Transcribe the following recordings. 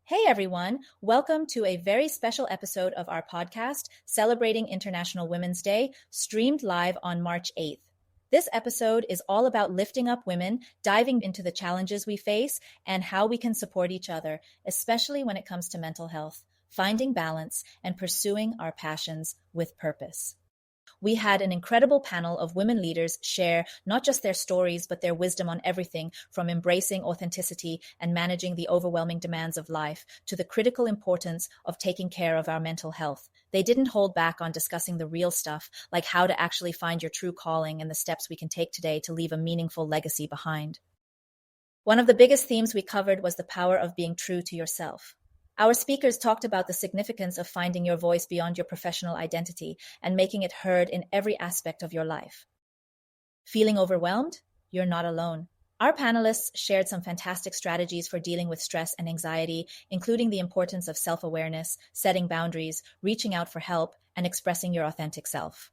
Hey everyone, welcome to a very special episode of our podcast, Celebrating International Women's Day, streamed live on March 8th. This episode is all about lifting up women, diving into the challenges we face, and how we can support each other, especially when it comes to mental health, finding balance, and pursuing our passions with purpose. We had an incredible panel of women leaders share not just their stories, but their wisdom on everything from embracing authenticity and managing the overwhelming demands of life to the critical importance of taking care of our mental health. They didn't hold back on discussing the real stuff, like how to actually find your true calling and the steps we can take today to leave a meaningful legacy behind. One of the biggest themes we covered was the power of being true to yourself. Our speakers talked about the significance of finding your voice beyond your professional identity and making it heard in every aspect of your life. Feeling overwhelmed? You're not alone. Our panelists shared some fantastic strategies for dealing with stress and anxiety, including the importance of self-awareness, setting boundaries, reaching out for help, and expressing your authentic self.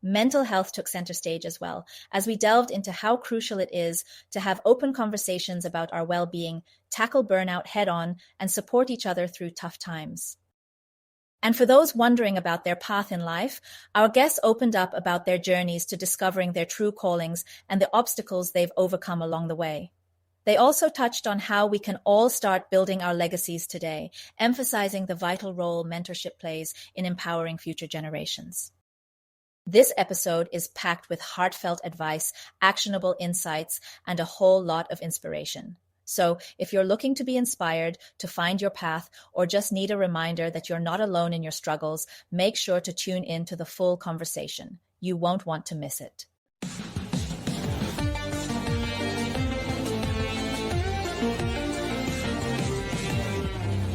Mental health took center stage as well, as we delved into how crucial it is to have open conversations about our well-being, tackle burnout head-on, and support each other through tough times. And for those wondering about their path in life, our guests opened up about their journeys to discovering their true callings and the obstacles they've overcome along the way. They also touched on how we can all start building our legacies today, emphasizing the vital role mentorship plays in empowering future generations. This episode is packed with heartfelt advice, actionable insights, and a whole lot of inspiration. So if you're looking to be inspired, to find your path, or just need a reminder that you're not alone in your struggles, make sure to tune in to the full conversation. You won't want to miss it.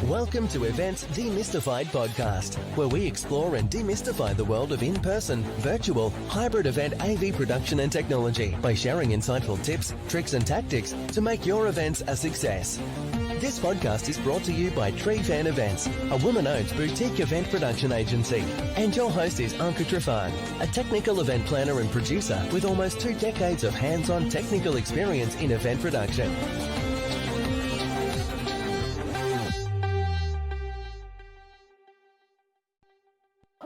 Welcome to Events Demystified podcast, where we explore and demystify the world of in-person, virtual, hybrid event AV production and technology by sharing insightful tips, tricks and tactics to make your events a success. This podcast is brought to you by Tree Fan Events, a woman-owned boutique event production agency. And your host is Anka Trifan, a technical event planner and producer with almost 2 decades of hands-on technical experience in event production.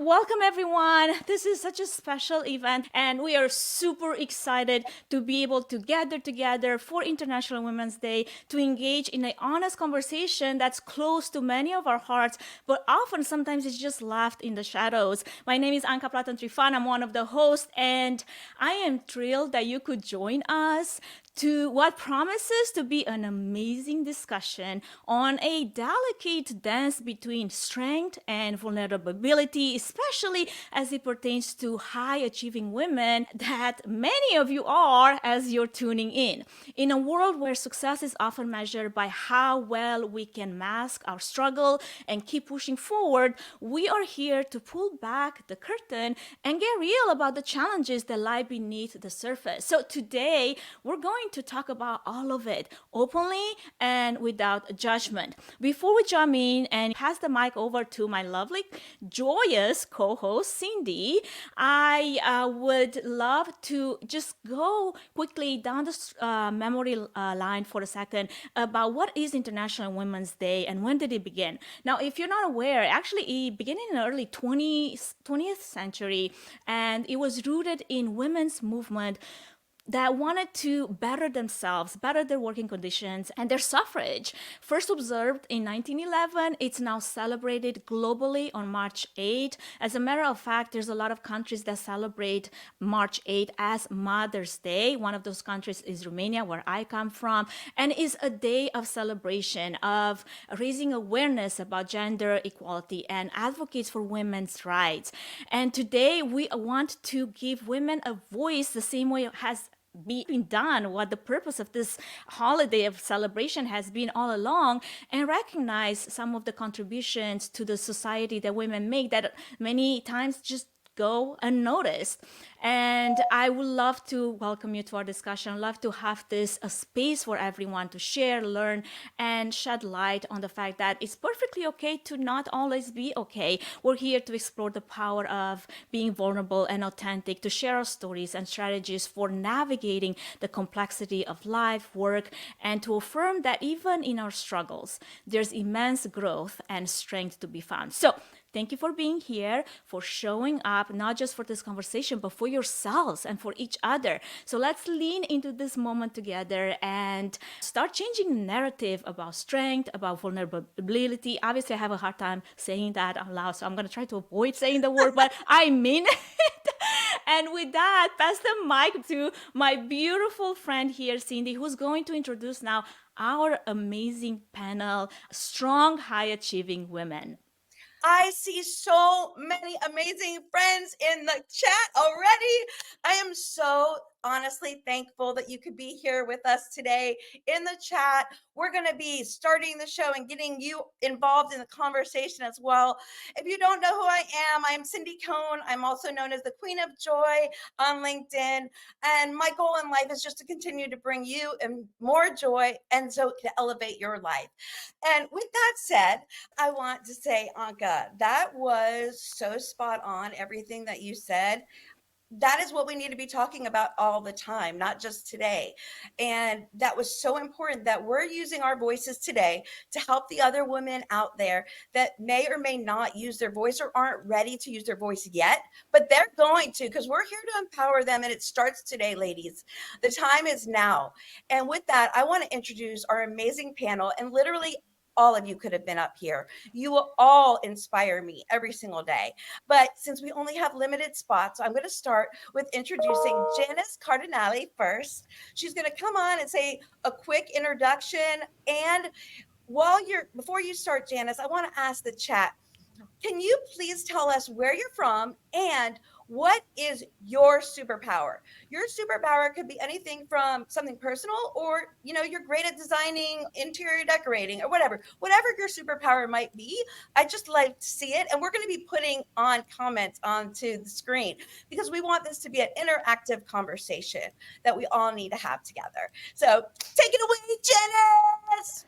Welcome everyone. This is such a special event and we are super excited to be able to gather together for International Women's Day to engage in an honest conversation that's close to many of our hearts, but often sometimes it's just left in the shadows. My name is Anka Trifan. I'm one of the hosts and I am thrilled that you could join us to what promises to be an amazing discussion on a delicate dance between strength and vulnerability, especially as it pertains to high-achieving women that many of you are as you're tuning in. In a world where success is often measured by how well we can mask our struggle and keep pushing forward, we are here to pull back the curtain and get real about the challenges that lie beneath the surface. So today, we're going to talk about all of it openly and without judgment. Before we jump in and pass the mic over to my lovely, joyous co-host, Cindy, I would love to just go quickly down the memory line for a second about what is International Women's Day and when did it begin. Now, if you're not aware, actually it began in the early 20th century, and it was rooted in women's movement that wanted to better themselves, better their working conditions, and their suffrage. First observed in 1911, it's now celebrated globally on March 8. As a matter of fact, there's a lot of countries that celebrate March 8 as Mother's Day. One of those countries is Romania, where I come from, and is a day of celebration, of raising awareness about gender equality and advocates for women's rights. And today we want to give women a voice the same way it has being done, what the purpose of this holiday of celebration has been all along, and recognize some of the contributions to the society that women make that many times just go unnoticed. And I would love to welcome you to our discussion. Love to have this a space for everyone to share, learn, and shed light on the fact that it's perfectly okay to not always be okay. We're here to explore the power of being vulnerable and authentic, to share our stories and strategies for navigating the complexity of life, work, and to affirm that even in our struggles, there's immense growth and strength to be found. So, thank you for being here, for showing up, not just for this conversation, but for yourselves and for each other. So let's lean into this moment together and start changing the narrative about strength, about vulnerability. Obviously, I have a hard time saying that out loud, so I'm going to try to avoid saying the word, but I mean it. And with that, pass the mic to my beautiful friend here, Cindy, who's going to introduce now our amazing panel, Strong, High Achieving Women. I see so many amazing friends in the chat already. I am so honestly thankful that you could be here with us today in the chat. We're going to be starting the show and getting you involved in the conversation as well. If you don't know who I am Cindy Cohn. I'm also known as the Queen of Joy on LinkedIn. And my goal in life is just to continue to bring you more joy and so to elevate your life. And with that said, I want to say, Anka, that was so spot on, everything that you said. That is what we need to be talking about all the time, not just today. And that was so important that we're using our voices today to help the other women out there that may or may not use their voice or aren't ready to use their voice yet, but they're going to, because we're here to empower them. And it starts today, ladies. The time is now. And with that, I want to introduce our amazing panel, and literally all of you could have been up here. You will all inspire me every single day. But since we only have limited spots, I'm going to start with introducing Janice Cardinale first. She's going to come on and say a quick introduction. And before you start, Janice, I want to ask the chat, can you please tell us where you're from and what is your superpower? Your superpower could be anything from something personal or, you're great at designing interior decorating or whatever your superpower might be. I just like to see it. And we're going to be putting on comments onto the screen because we want this to be an interactive conversation that we all need to have together. So take it away, Janice.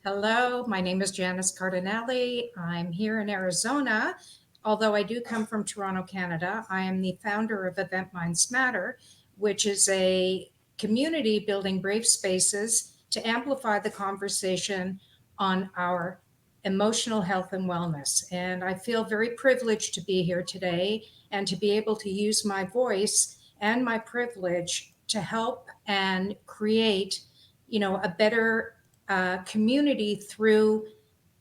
Hello, my name is Janice Cardinale. I'm here in Arizona. Although I do come from Toronto, Canada, I am the founder of Event Minds Matter, which is a community building brave spaces to amplify the conversation on our emotional health and wellness. And I feel very privileged to be here today and to be able to use my voice and my privilege to help and create, a better community through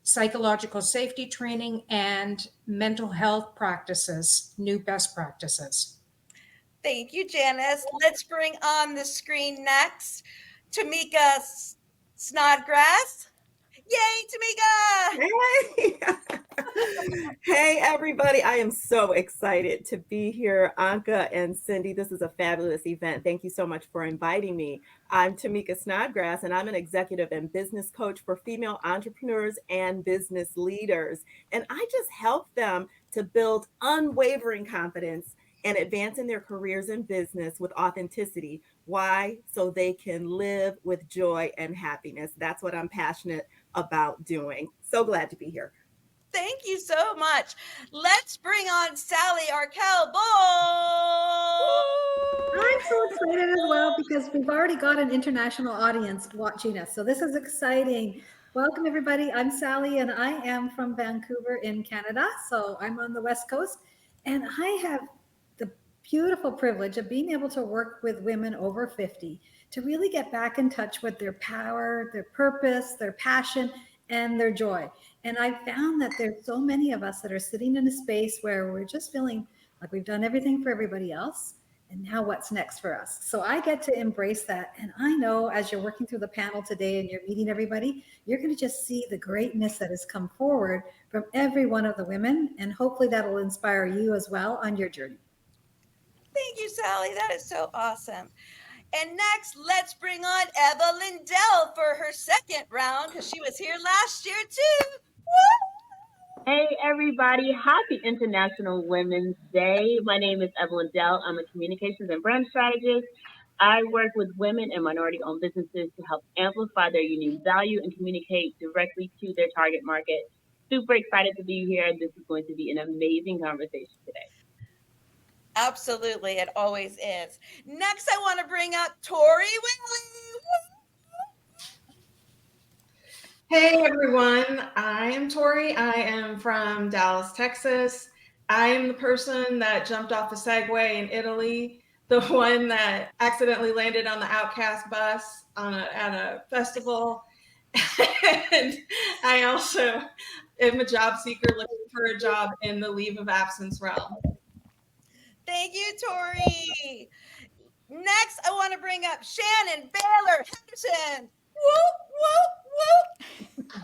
psychological safety training and mental health practices, new best practices. Thank you, Janice. Let's bring on the screen next Tamika Snodgrass. Yay, Tamika! Hey. Hey, everybody. I am so excited to be here. Anka and Cindy, this is a fabulous event. Thank you so much for inviting me. I'm Tamika Snodgrass, and I'm an executive and business coach for female entrepreneurs and business leaders. And I just help them to build unwavering confidence and advance in their careers and business with authenticity. Why? So they can live with joy and happiness. That's what I'm passionate about doing. So glad to be here. Thank you so much. Let's bring on Sally Arkell. I'm so excited as well because we've already got an international audience watching us. So this is exciting. Welcome, everybody. I'm Sally, and I am from Vancouver in Canada. So I'm on the West Coast, and I have the beautiful privilege of being able to work with women over 50 to really get back in touch with their power, their purpose, their passion, and their joy. And I found that there's so many of us that are sitting in a space where we're just feeling like we've done everything for everybody else. And now what's next for us? So I get to embrace that. And I know as you're working through the panel today and you're meeting everybody, you're going to just see the greatness that has come forward from every one of the women. And hopefully that will inspire you as well on your journey. Thank you, Sally. That is so awesome. And next, let's bring on Eva Lindell for her second round because she was here last year too. Woo! Hey everybody, happy International Women's Day. My name is Evelyn Dell. I'm a communications and brand strategist. I work with women and minority owned businesses to help amplify their unique value and communicate directly to their target market. Super excited to be here. This is going to be an amazing conversation today. Absolutely, it always is. Next, I want to bring up Tori Willie. Hey everyone, I am Tori. I am from Dallas, Texas. I am the person that jumped off the Segway in Italy, the one that accidentally landed on the Outcast bus at a festival. And I also am a job seeker looking for a job in the leave of absence realm. Thank you, Tori. Next, I want to bring up Shannon Baylor Henderson. Whoop, whoop, whoop.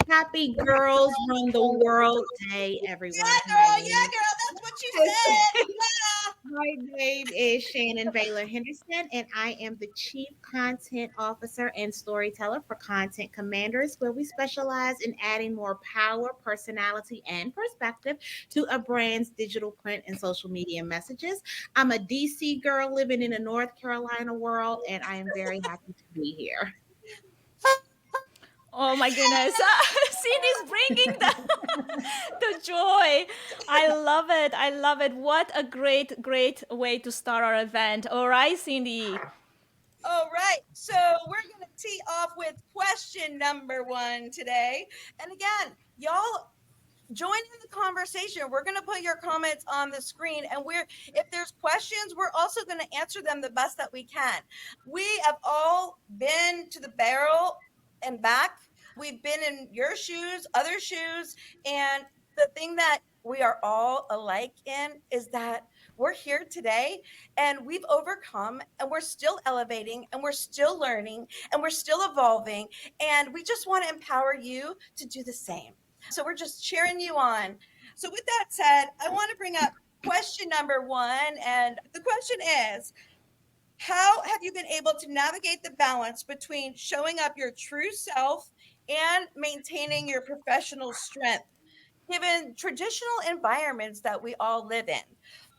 Happy Girls Run the World Day, everyone. Yeah, girl, that's what you said. Yeah. My name is Shannon Baylor Henderson, and I am the Chief Content Officer and Storyteller for Content Commanders, where we specialize in adding more power, personality, and perspective to a brand's digital, print, and social media messages. I'm a DC girl living in a North Carolina world, and I am very happy to be here. Oh my goodness. Cindy's bringing the joy. I love it. I love it. What a great, great way to start our event. All right, Cindy. All right. So we're going to tee off with question number 1 today. And again, y'all join in the conversation. We're going to put your comments on the screen, and if there's questions, we're also going to answer them the best that we can. We have all been to the barrel and back. We've been in your shoes, other shoes, and the thing that we are all alike in is that we're here today and we've overcome and we're still elevating and we're still learning and we're still evolving, and we just want to empower you to do the same. So we're just cheering you on. So with that said, I want to bring up question number 1. And the question is, how have you been able to navigate the balance between showing up your true self and maintaining your professional strength, given traditional environments that we all live in,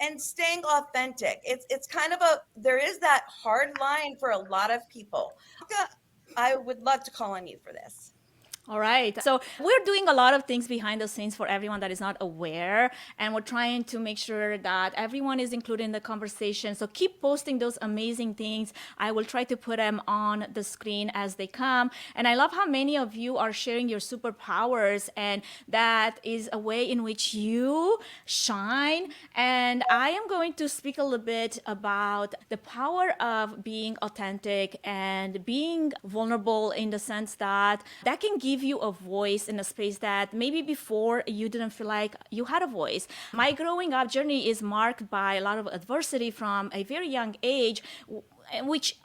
and staying authentic? It's kind of there is that hard line for a lot of people. I would love to call on you for this. All right. So we're doing a lot of things behind the scenes for everyone that is not aware, and we're trying to make sure that everyone is included in the conversation. So keep posting those amazing things. I will try to put them on the screen as they come. And I love how many of you are sharing your superpowers, and that is a way in which you shine. And I am going to speak a little bit about the power of being authentic and being vulnerable, in the sense that can give you a voice in a space that maybe before you didn't feel like you had a voice. My growing up journey is marked by a lot of adversity from a very young age, which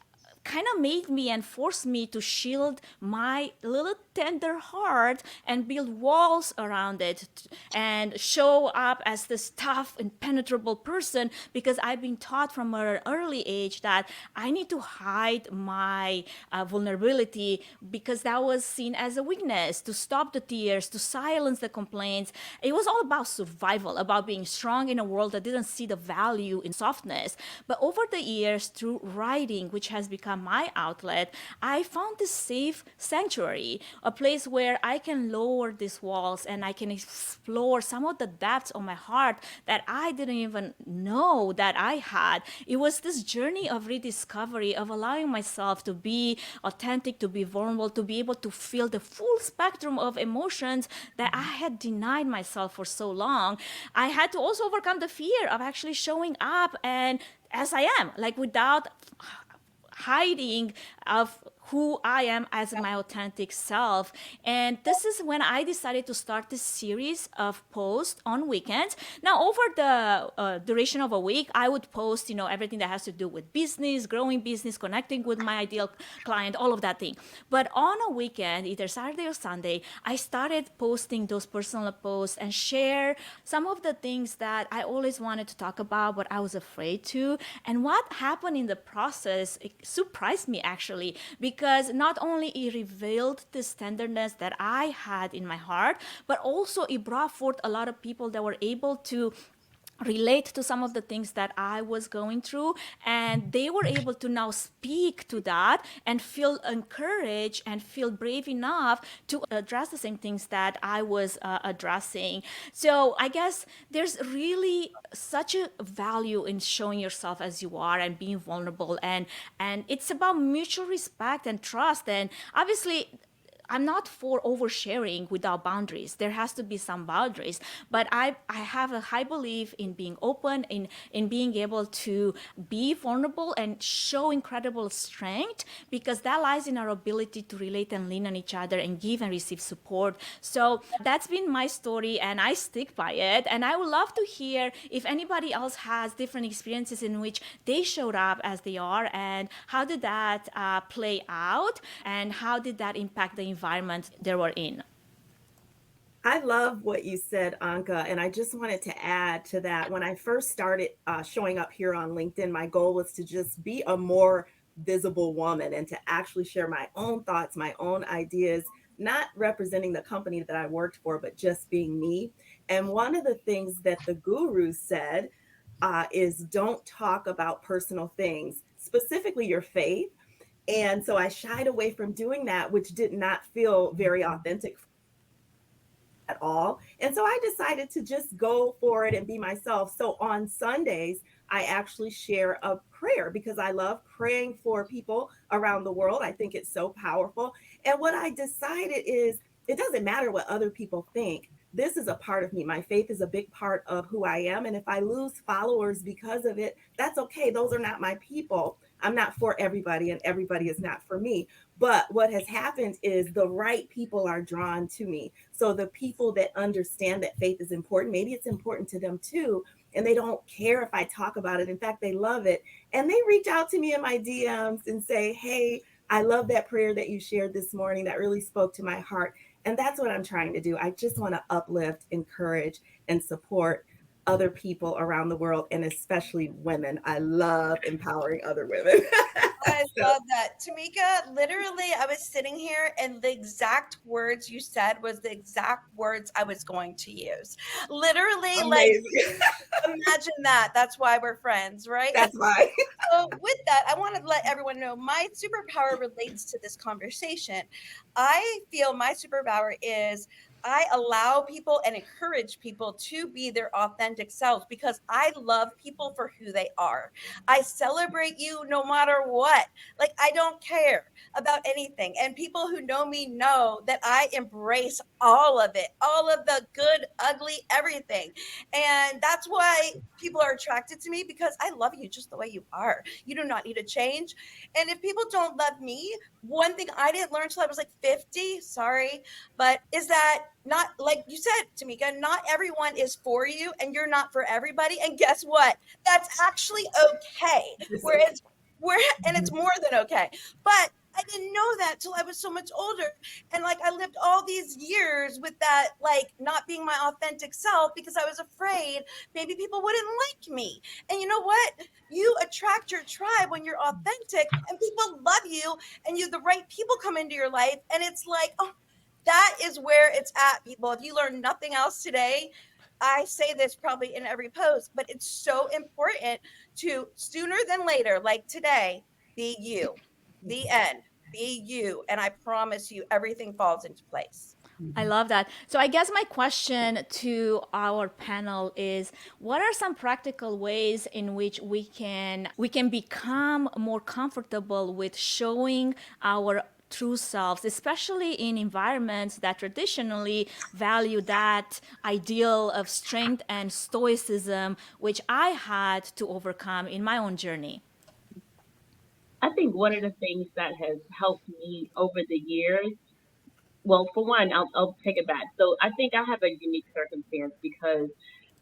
kind of made me and forced me to shield my little tender heart and build walls around it and show up as this tough, impenetrable person, because I've been taught from an early age that I need to hide my vulnerability, because that was seen as a weakness, to stop the tears, to silence the complaints. It was all about survival, about being strong in a world that didn't see the value in softness. But over the years, through writing, which has become my outlet, I found this safe sanctuary, a place where I can lower these walls and I can explore some of the depths of my heart that I didn't even know that I had. It was this journey of rediscovery, of allowing myself to be authentic, to be vulnerable, to be able to feel the full spectrum of emotions that I had denied myself for so long. I had to also overcome the fear of actually showing up and as I am, like without hiding of who I am as my authentic self. And this is when I decided to start this series of posts on weekends. Now, over the duration of a week, I would post, everything that has to do with business, growing business, connecting with my ideal client, all of that thing. But on a weekend, either Saturday or Sunday, I started posting those personal posts and share some of the things that I always wanted to talk about, but I was afraid to. And what happened in the process, it surprised me actually, because because not only it revealed this tenderness that I had in my heart, but also it brought forth a lot of people that were able to relate to some of the things that I was going through, and they were able to now speak to that and feel encouraged and feel brave enough to address the same things that I was addressing. So I guess there's really such a value in showing yourself as you are and being vulnerable, and it's about mutual respect and trust. And obviously I'm not for oversharing without boundaries. There has to be some boundaries. But I have a high belief in being open, in being able to be vulnerable and show incredible strength, because that lies in our ability to relate and lean on each other and give and receive support. So that's been my story, and I stick by it. And I would love to hear if anybody else has different experiences in which they showed up as they are, and how did that play out, and how did that impact the environment they were in. I love what you said, Anka, and I just wanted to add to that. When I first started showing up here on LinkedIn, my goal was to just be a more visible woman and to actually share my own thoughts, my own ideas, not representing the company that I worked for, but just being me. And one of the things that the guru said is don't talk about personal things, specifically your faith. And so I shied away from doing that, which did not feel very authentic at all. And so I decided to just go for it and be myself. So on Sundays, I actually share a prayer because I love praying for people around the world. I think it's so powerful. And what I decided is it doesn't matter what other people think. This is a part of me. My faith is a big part of who I am. And if I lose followers because of it, that's okay. Those are not my people. I'm not for everybody, and everybody is not for me. But what has happened is the right people are drawn to me. So the people that understand that faith is important, maybe it's important to them too, and they don't care if I talk about it. In fact, they love it. And they reach out to me in my DMs and say, hey, I love that prayer that you shared this morning. That really spoke to my heart. And that's what I'm trying to do. I just want to uplift, encourage, and support other people around the world, and especially women. I love empowering other women. I love that. Tamika, literally, I was sitting here and the exact words you said was the exact words I was going to use. Literally, amazing. Like, imagine that. That's why we're friends, right? That's why. So with that, I want to let everyone know my superpower relates to this conversation. I feel my superpower is I allow people and encourage people to be their authentic selves because I love people for who they are. I celebrate you no matter what. Like, I don't care about anything. And people who know me know that I embrace all of it, all of the good, ugly, everything. And that's why people are attracted to me because I love you just the way you are. You do not need to change. And if people don't love me, one thing I didn't learn till I was like 50, sorry, but is that not, like you said, Tamika, not everyone is for you and you're not for everybody. And guess what? That's actually okay. And it's more than okay. But I didn't know that till I was so much older. And like I lived all these years with that, like not being my authentic self because I was afraid maybe people wouldn't like me. And you know what? You attract your tribe when you're authentic and people love you and the right people come into your life. And it's like, oh, that is where it's at, people. If you learn nothing else today, I say this probably in every post, but it's so important to sooner than later, like today, be you. The end. Be you. And I promise you, everything falls into place. I love that. So I guess my question to our panel is, what are some practical ways in which we can become more comfortable with showing our true selves, especially in environments that traditionally value that ideal of strength and stoicism, which I had to overcome in my own journey? I think one of the things that has helped me over the years, well, for one, I'll take it back. So I think I have a unique circumstance because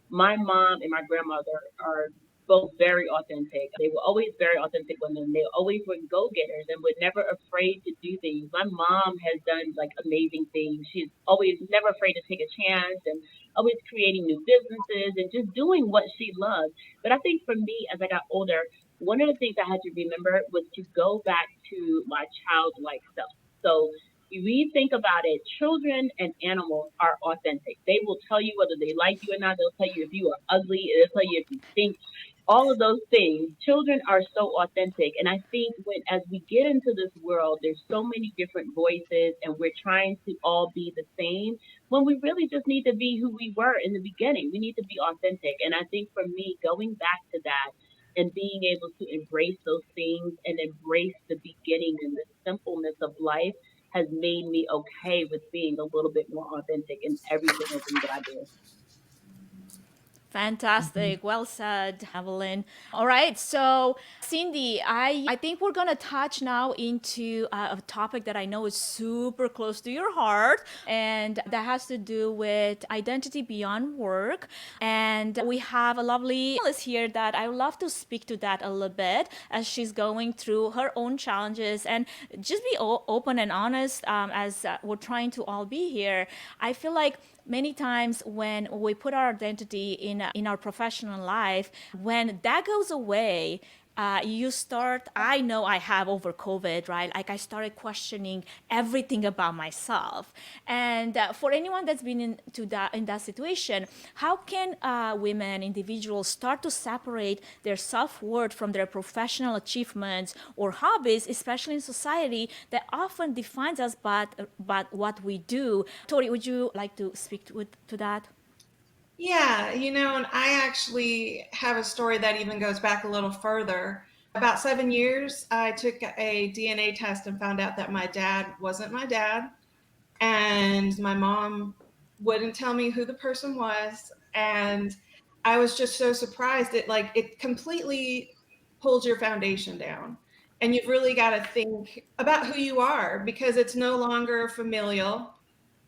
my mom and my grandmother are both very authentic. They were always very authentic women. They always were go-getters and were never afraid to do things. My mom has done like amazing things. She's always never afraid to take a chance and always creating new businesses and just doing what she loves. But I think for me, as I got older, one of the things I had to remember was to go back to my childlike self. So if we think about it, children and animals are authentic. They will tell you whether they like you or not. They'll tell you if you are ugly. They'll tell you if you stink. All of those things. Children are so authentic. And I think as we get into this world, there's so many different voices and we're trying to all be the same when we really just need to be who we were in the beginning. We need to be authentic. And I think for me, going back to that and being able to embrace those things and embrace the beginning and the simpleness of life has made me okay with being a little bit more authentic in every single thing that I do. Fantastic. Well said, Evelyn. All right. So, Cindy, I think we're going to touch now into a topic that I know is super close to your heart, and that has to do with identity beyond work. And we have a lovely Alice here that I would love to speak to that a little bit as she's going through her own challenges and just be open and honest as we're trying to all be here. I feel like many times when we put our identity in our professional life, when that goes away, you start, I know I have over COVID, right? Like I started questioning everything about myself. And for anyone that's been in that situation, how can women, individuals start to separate their self-worth from their professional achievements or hobbies, especially in society that often defines us by what we do? Tori, would you like to speak to that? Yeah, and I actually have a story that even goes back a little further. About 7 years, I took a DNA test and found out that my dad wasn't my dad, and my mom wouldn't tell me who the person was. And I was just so surprised. It completely pulls your foundation down. And you've really got to think about who you are because it's no longer familial.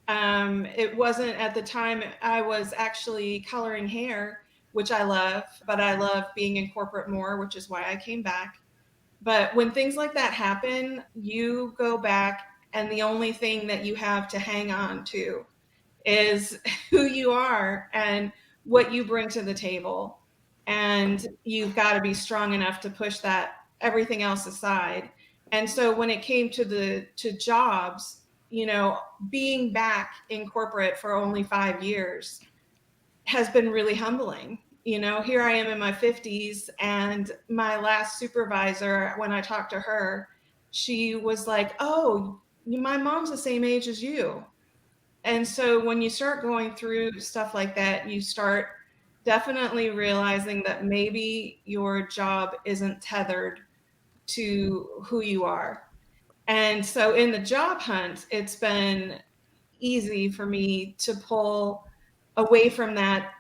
It wasn't at the time. I was actually coloring hair, which I love, but I love being in corporate more, which is why I came back. But when things like that happen, you go back, and the only thing that you have to hang on to is who you are and what you bring to the table. And you've got to be strong enough to push that everything else aside. And so when it came to jobs, being back in corporate for only 5 years has been really humbling. Here I am in my 50s, and my last supervisor, when I talked to her, she was like, "Oh, my mom's the same age as you." And so when you start going through stuff like that, you start definitely realizing that maybe your job isn't tethered to who you are. And so in the job hunt, it's been easy for me to pull away from that,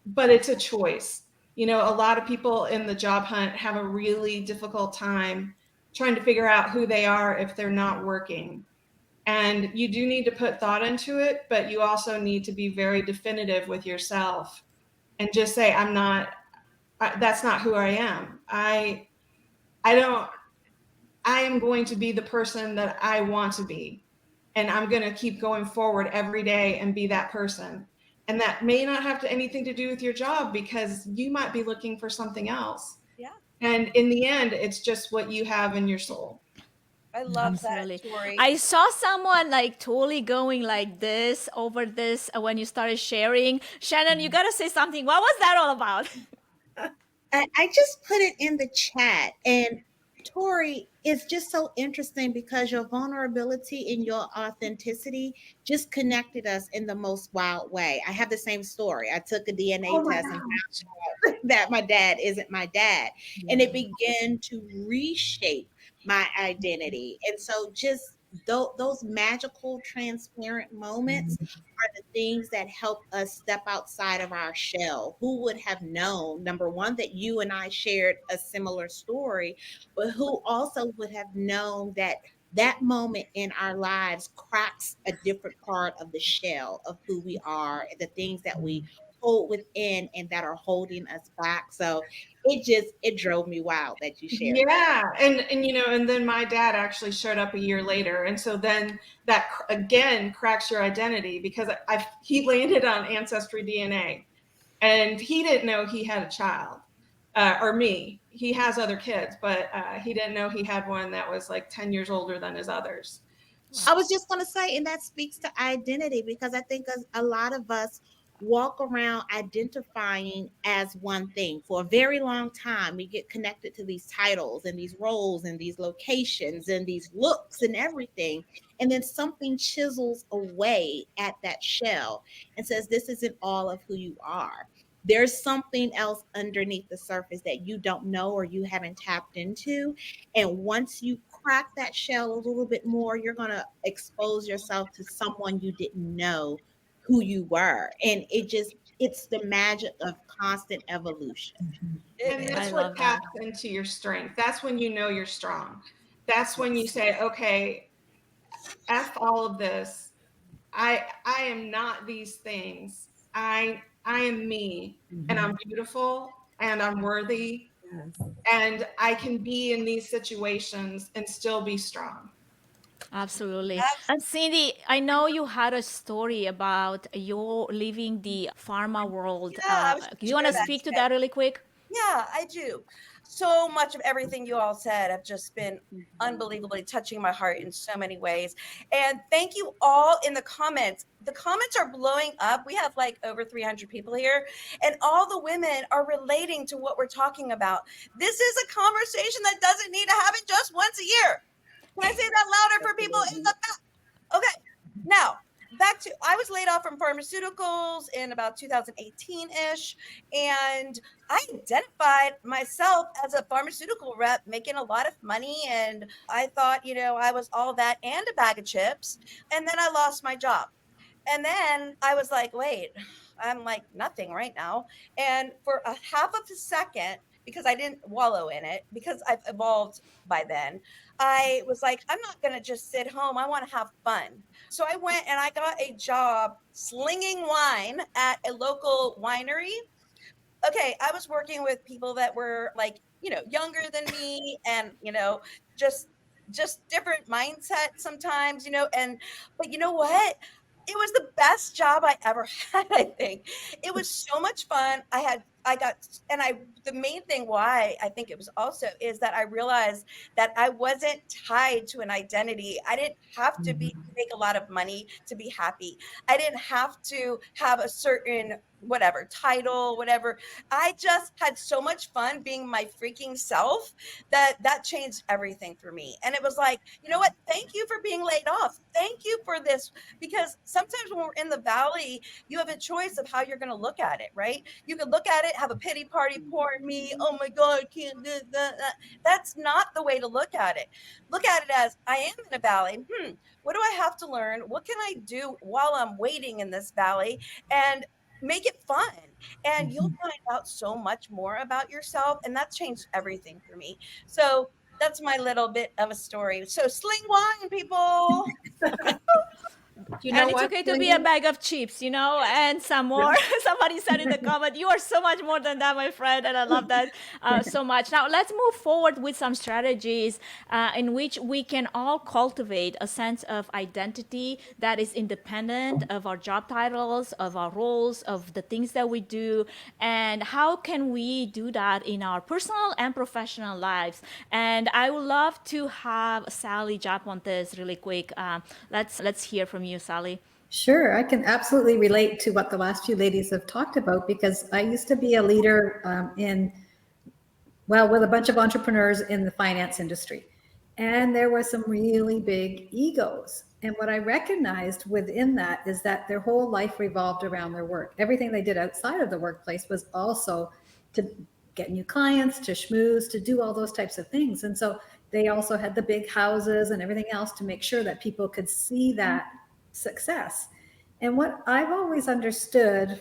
but it's a choice. A lot of people in the job hunt have a really difficult time trying to figure out who they are if they're not working. And you do need to put thought into it, but you also need to be very definitive with yourself and just say, that's not who I am. I am going to be the person that I want to be. And I'm going to keep going forward every day and be that person. And that may not have anything to do with your job because you might be looking for something else. Yeah. And in the end, it's just what you have in your soul. I love Absolutely. that, Tori. I saw someone like totally going like this over this when you started sharing. Shannon, you got to say something. What was that all about? I just put it in the chat, and Tori, it's just so interesting because your vulnerability and your authenticity just connected us in the most wild way. I have the same story. I took a DNA test and found out that my dad isn't my dad, and it began to reshape my identity. And so just those magical, transparent moments are the things that help us step outside of our shell. Who would have known, number one, that you and I shared a similar story, but who also would have known that that moment in our lives cracks a different part of the shell of who we are, the things that we hold within and that are holding us back. So it drove me wild that you shared. Yeah. And then my dad actually showed up a year later. And so then that again cracks your identity because he landed on Ancestry DNA and he didn't know he had a child. or me. He has other kids, but he didn't know he had one that was like 10 years older than his others. I was just going to say, and that speaks to identity, because I think a lot of us walk around identifying as one thing for a very long time. We get connected to these titles and these roles and these locations and these looks and everything. And then something chisels away at that shell and says, this isn't all of who you are. There's something else underneath the surface that you don't know or you haven't tapped into. And once you crack that shell a little bit more, you're going to expose yourself to someone you didn't know who you were. And it's the magic of constant evolution. And that's what taps into your strength. That's when you know you're strong. That's when you say, okay, F all of this. I am not these things. I am me, and I'm beautiful, and I'm worthy, and I can be in these situations and still be strong. Absolutely. And Cindy, I know you had a story about you leaving the pharma world. Yeah, Do you want to speak to that really quick? Yeah, I do. So much of everything you all said have just been unbelievably touching my heart in so many ways. And thank you all in the comments. The comments are blowing up. We have like over 300 people here, and all the women are relating to what we're talking about. This is a conversation that doesn't need to happen just once a year. Can I say that louder for people in the back? Okay, now back to, I was laid off from pharmaceuticals in about 2018-ish, and I identified myself as a pharmaceutical rep making a lot of money, and I thought, I was all that and a bag of chips, and then I lost my job. And then I was like, wait, I'm like nothing right now. And for a half of a second, because I didn't wallow in it, because I've evolved by then, I was like, I'm not going to just sit home. I want to have fun. So I went and I got a job slinging wine at a local winery. Okay, I was working with people that were like, younger than me, and, just different mindset sometimes, but you know what? It was the best job I ever had, I think. It was so much fun. The main thing why I think it was also is that I realized that I wasn't tied to an identity. I didn't have to make a lot of money to be happy. I didn't have to have a certain whatever title, whatever. I just had so much fun being my freaking self that changed everything for me. And it was like, you know what? Thank you for being laid off. Thank you for this, because sometimes when we're in the valley, you have a choice of how you're going to look at it, right? You could look at it, have a pity party, poor me. Oh my God, I can't do that. That's not the way to look at it. Look at it as, I am in a valley. What do I have to learn? What can I do while I'm waiting in this valley? And make it fun, and you'll find out so much more about yourself, and that changed everything for me. So that's my little bit of a story. So sling wine, people. And it's okay to be a bag of chips, and some more. Somebody said in the comment, you are so much more than that, my friend. And I love that so much. Now, let's move forward with some strategies in which we can all cultivate a sense of identity that is independent of our job titles, of our roles, of the things that we do. And how can we do that in our personal and professional lives? And I would love to have Sally jump on this really quick. Let's hear from you, Sally. Sure, I can absolutely relate to what the last few ladies have talked about, because I used to be a leader with a bunch of entrepreneurs in the finance industry. And there were some really big egos. And what I recognized within that is that their whole life revolved around their work. Everything they did outside of the workplace was also to get new clients, to schmooze, to do all those types of things. And so they also had the big houses and everything else to make sure that people could see that success. And what I've always understood,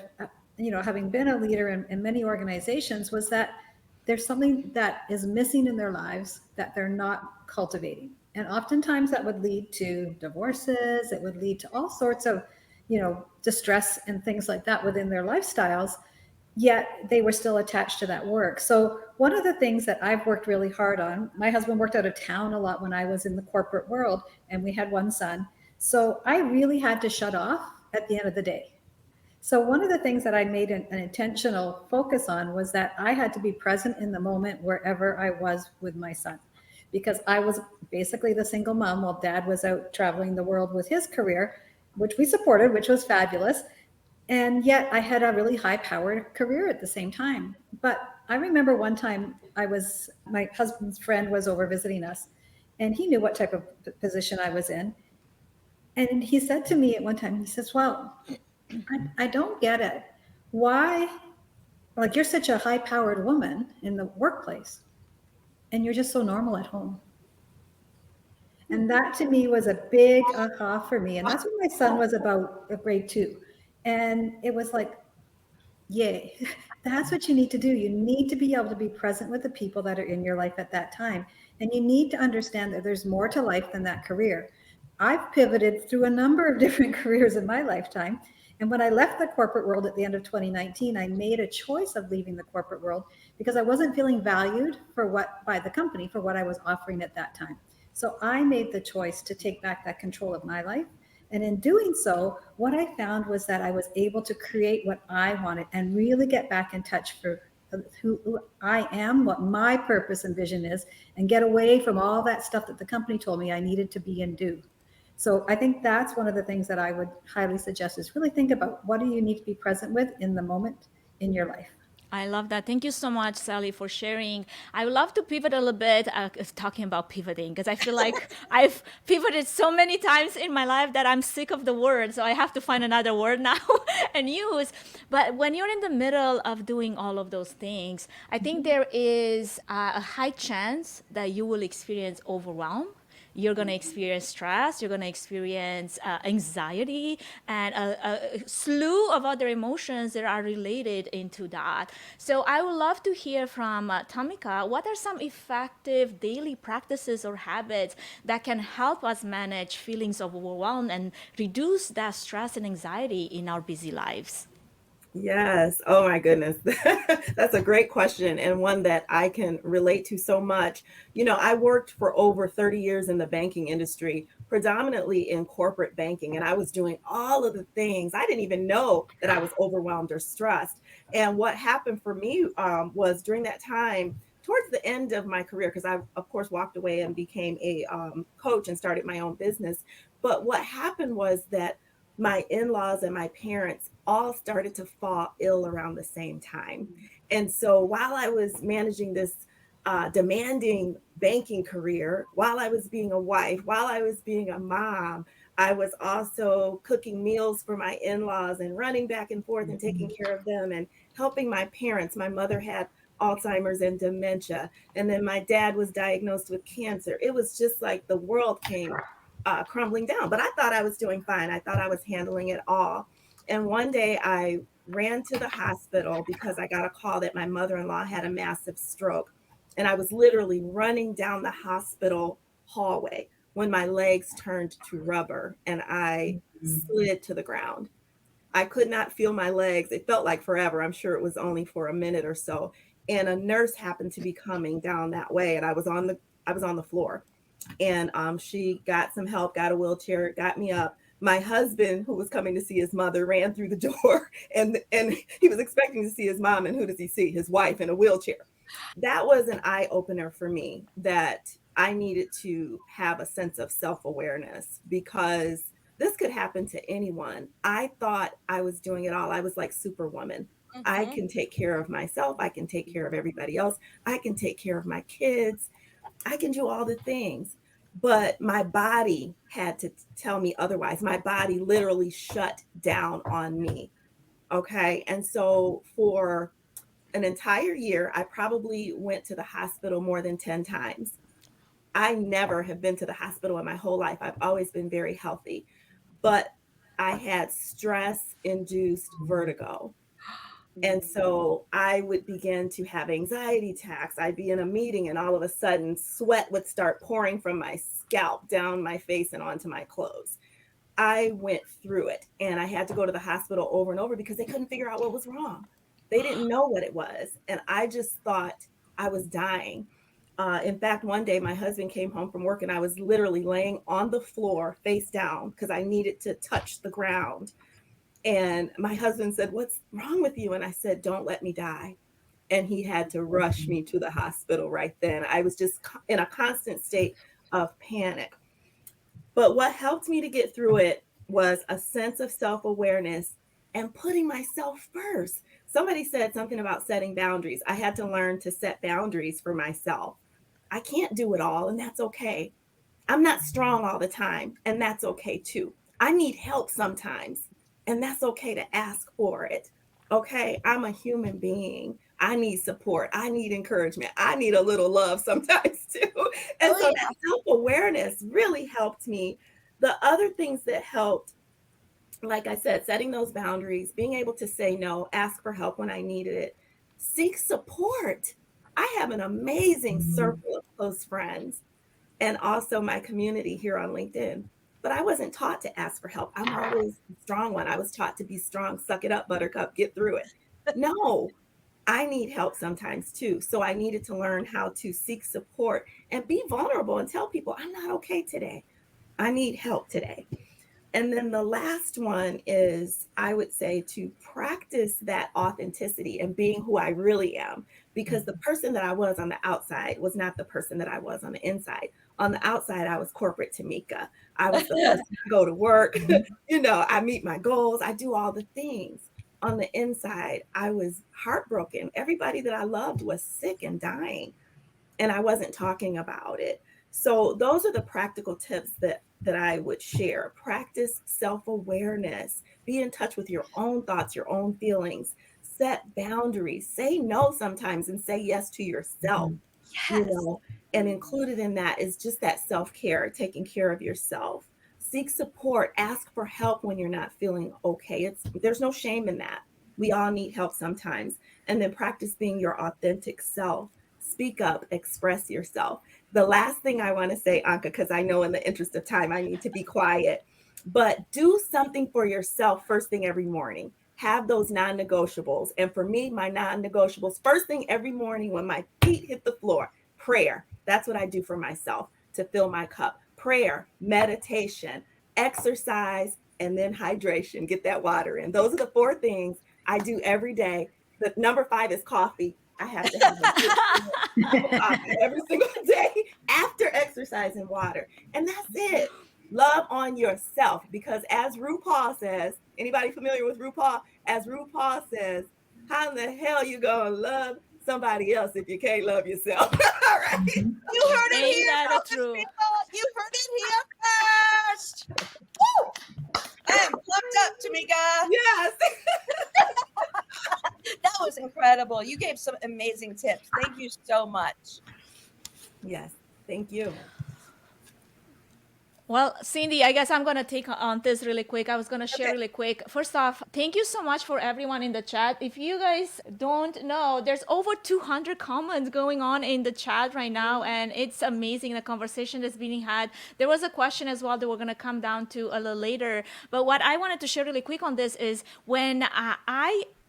having been a leader in many organizations, was that there's something that is missing in their lives that they're not cultivating. And oftentimes that would lead to divorces. It would lead to all sorts of, distress and things like that within their lifestyles, yet they were still attached to that work. So one of the things that I've worked really hard on, my husband worked out of town a lot when I was in the corporate world, and we had one son. So I really had to shut off at the end of the day. So one of the things that I made an intentional focus on was that I had to be present in the moment wherever I was with my son, because I was basically the single mom while dad was out traveling the world with his career, which we supported, which was fabulous. And yet I had a really high powered career at the same time. But I remember one time my husband's friend was over visiting us, and he knew what type of position I was in. And he said to me at one time, he says, well, I don't get it. Why, like, you're such a high powered woman in the workplace and you're just so normal at home. And that to me was a big aha for me. And that's when my son was about grade 2. And it was like, yay, that's what you need to do. You need to be able to be present with the people that are in your life at that time. And you need to understand that there's more to life than that career. I've pivoted through a number of different careers in my lifetime. And when I left the corporate world at the end of 2019, I made a choice of leaving the corporate world because I wasn't feeling valued by the company for what I was offering at that time. So I made the choice to take back that control of my life. And in doing so, what I found was that I was able to create what I wanted and really get back in touch for who I am, what my purpose and vision is, and get away from all that stuff that the company told me I needed to be and do. So I think that's one of the things that I would highly suggest is really think about what do you need to be present with in the moment in your life. I love that. Thank you so much, Sally, for sharing. I would love to pivot a little bit, talking about pivoting, because I feel like I've pivoted so many times in my life that I'm sick of the word. So I have to find another word now and use. But when you're in the middle of doing all of those things, I think there is a high chance that you will experience overwhelm. You're going to experience stress, you're going to experience anxiety, and a slew of other emotions that are related into that. So I would love to hear from Tamika, what are some effective daily practices or habits that can help us manage feelings of overwhelm and reduce that stress and anxiety in our busy lives? Yes. Oh my goodness. That's a great question and one that I can relate to so much. I worked for over 30 years in the banking industry, predominantly in corporate banking, and I was doing all of the things. I didn't even know that I was overwhelmed or stressed. And what happened for me was during that time, towards the end of my career, because I, of course, walked away and became a coach and started my own business. But what happened was that my in-laws and my parents all started to fall ill around the same time. And so while I was managing this demanding banking career, while I was being a wife, while I was being a mom, I was also cooking meals for my in-laws and running back and forth and taking care of them and helping my parents. My mother had Alzheimer's and dementia, and then my dad was diagnosed with cancer. It was just like the world came crumbling down. But I thought I was doing fine. I thought I was handling it all. And one day I ran to the hospital because I got a call that my mother-in-law had a massive stroke. And I was literally running down the hospital hallway when my legs turned to rubber and I slid to the ground. I could not feel my legs. It felt like forever. I'm sure it was only for a minute or so. And a nurse happened to be coming down that way, and I was on the floor. And she got some help, got a wheelchair, got me up. My husband, who was coming to see his mother, ran through the door, and he was expecting to see his mom, and who does he see? His wife in a wheelchair. That was an eye opener for me that I needed to have a sense of self-awareness, because this could happen to anyone. I thought I was doing it all. I was like Superwoman. I can take care of myself. I can take care of everybody else. I can take care of my kids. I can do all the things. But my body had to tell me otherwise. My body literally shut down on me. Okay. And so for an entire year, I probably went to the hospital more than 10 times. I never have been to the hospital in my whole life. I've always been very healthy, but I had stress induced vertigo. And so I would begin to have anxiety attacks. I'd be in a meeting and all of a sudden sweat would start pouring from my scalp down my face and onto my clothes. I went through it and I had to go to the hospital over and over because they couldn't figure out what was wrong. They didn't know what it was. And I just thought I was dying. In fact, one day my husband came home from work and I was literally laying on the floor face down because I needed to touch the ground. And my husband said, "What's wrong with you?" And I said, "Don't let me die." And he had to rush me to the hospital right then. I was just in a constant state of panic. But what helped me to get through it was a sense of self awareness and putting myself first. Somebody said something about setting boundaries. I had to learn to set boundaries for myself. I can't do it all, and that's okay. I'm not strong all the time, and that's okay too. I need help sometimes, and that's okay to ask for it. Okay, I'm a human being. I need support. I need encouragement. I need a little love sometimes too. And so that self awareness really helped me. The other things that helped, like I said, setting those boundaries, being able to say no, ask for help when I needed it, seek support. I have an amazing circle of close friends and also my community here on LinkedIn. But I wasn't taught to ask for help. I'm always the strong one. I was taught to be strong, suck it up, buttercup, get through it. No, I need help sometimes too. So I needed to learn how to seek support and be vulnerable and tell people, I'm not okay today. I need help today. And then the last one is, I would say, to practice that authenticity and being who I really am, because the person that I was on the outside was not the person that I was on the inside. On the outside, I was corporate Tamika. I was the person to go to work. I meet my goals. I do all the things. On the inside, I was heartbroken. Everybody that I loved was sick and dying, and I wasn't talking about it. So those are the practical tips that I would share. Practice self-awareness. Be in touch with your own thoughts, your own feelings. Set boundaries. Say no sometimes and say yes to yourself. And included in that is just that self-care, taking care of yourself. Seek support. Ask for help when you're not feeling okay. There's no shame in that. We all need help sometimes. And then practice being your authentic self. Speak up, express yourself. The last thing I want to say, Anka, because I know in the interest of time, I need to be quiet, but do something for yourself first thing every morning. Have those non-negotiables. And for me, my non-negotiables, first thing every morning when my feet hit the floor, prayer. That's what I do for myself to fill my cup. Prayer, meditation, exercise, and then hydration. Get that water in. Those are the 4 things I do every day. The number 5 is coffee. I have to have a coffee every single day after exercise and water. And that's it. Love on yourself, because as RuPaul says, anybody familiar with RuPaul? As RuPaul says, how in the hell you gonna love somebody else if you can't love yourself? All right. You heard it here, true. You heard it here first. Woo! I am pumped up, Tamika. Yes. That was incredible. You gave some amazing tips. Thank you so much. Yes. Thank you. Well, Cindy, I guess I'm going to take on this really quick. I was going to share really quick. First off, thank you so much for everyone in the chat. If you guys don't know, there's over 200 comments going on in the chat right now, and it's amazing the conversation that's being had. There was a question as well that we're going to come down to a little later. But what I wanted to share really quick on this is when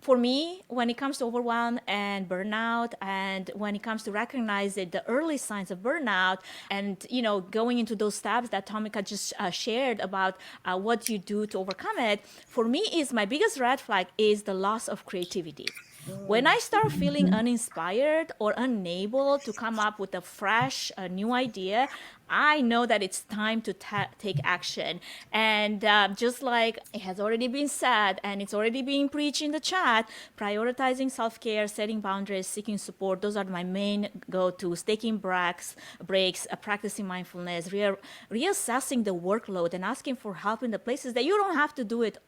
for me, when it comes to overwhelm and burnout, and when it comes to recognizing the early signs of burnout, and going into those steps that Tomika just shared about what you do to overcome it, for me is my biggest red flag is the loss of creativity. When I start feeling uninspired or unable to come up with a fresh, new idea, I know that it's time to take action. And just like it has already been said, and it's already being preached in the chat, prioritizing self-care, setting boundaries, seeking support, those are my main go-tos. Taking breaks, practicing mindfulness, reassessing the workload, and asking for help in the places that you don't have to do it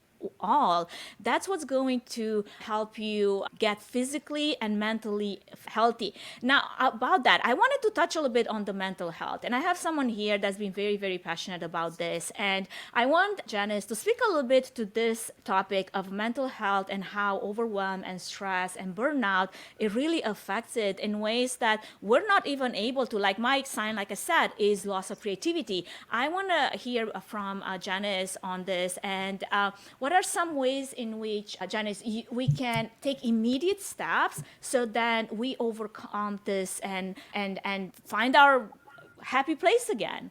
all. That's what's going to help you get physically and mentally healthy. Now, about that, I wanted to touch a little bit on the mental health. And I have someone here that's been very, very passionate about this. And I want Janice to speak a little bit to this topic of mental health and how overwhelm and stress and burnout, it really affects it in ways that we're not even able to. Like my sign, like I said, is loss of creativity. I want to hear from Janice on this. And what are some ways in which, Janice, we can take immediate steps so that we overcome this and find our happy place again?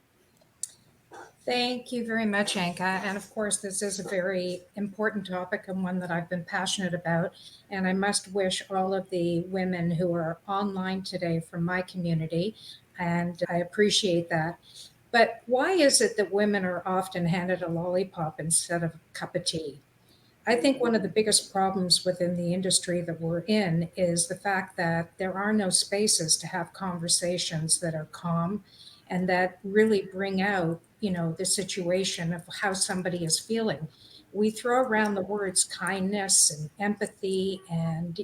Thank you very much, Anka. And of course, this is a very important topic and one that I've been passionate about. And I must wish all of the women who are online today from my community, and I appreciate that. But why is it that women are often handed a lollipop instead of a cup of tea? I think one of the biggest problems within the industry that we're in is the fact that there are no spaces to have conversations that are calm and that really bring out, the situation of how somebody is feeling. We throw around the words kindness and empathy and,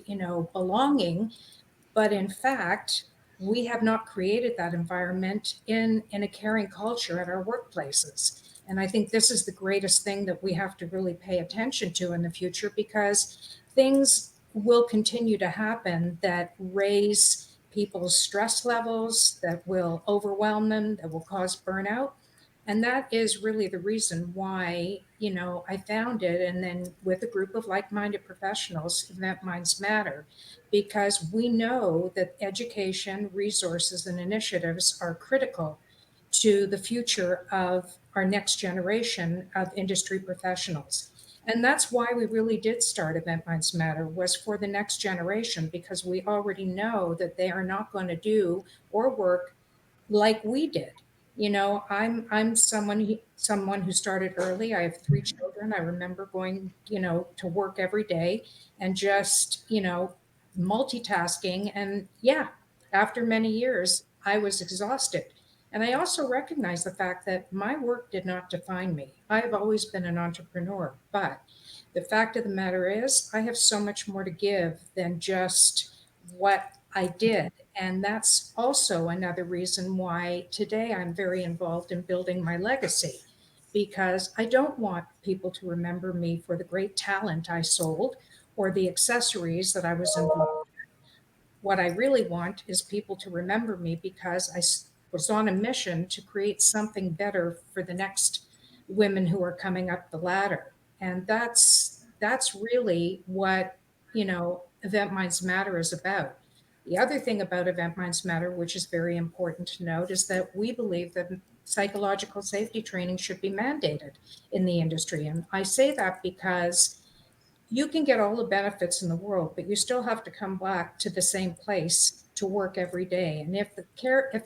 belonging, but in fact, we have not created that environment in a caring culture at our workplaces. And I think this is the greatest thing that we have to really pay attention to in the future, because things will continue to happen that raise people's stress levels, that will overwhelm them, that will cause burnout. And that is really the reason why, I founded, and then with a group of like minded professionals, Event Minds Matter, because we know that education, resources, and initiatives are critical to the future of our next generation of industry professionals. And that's why we really did start Event Minds Matter, was for the next generation, because we already know that they are not going to do or work like we did. I'm someone who started early. I have 3 children. I remember going, to work every day and just, multitasking. And yeah, after many years, I was exhausted. And I also recognize the fact that my work did not define me. I have always been an entrepreneur, but the fact of the matter is, I have so much more to give than just what I did. And that's also another reason why today I'm very involved in building my legacy, because I don't want people to remember me for the great talent I sold or the accessories that I was involved. What I really want is people to remember me because was on a mission to create something better for the next women who are coming up the ladder. And that's really what, Event Minds Matter is about. The other thing about Event Minds Matter, which is very important to note, is that we believe that psychological safety training should be mandated in the industry. And I say that because you can get all the benefits in the world, but you still have to come back to the same place to work every day. And if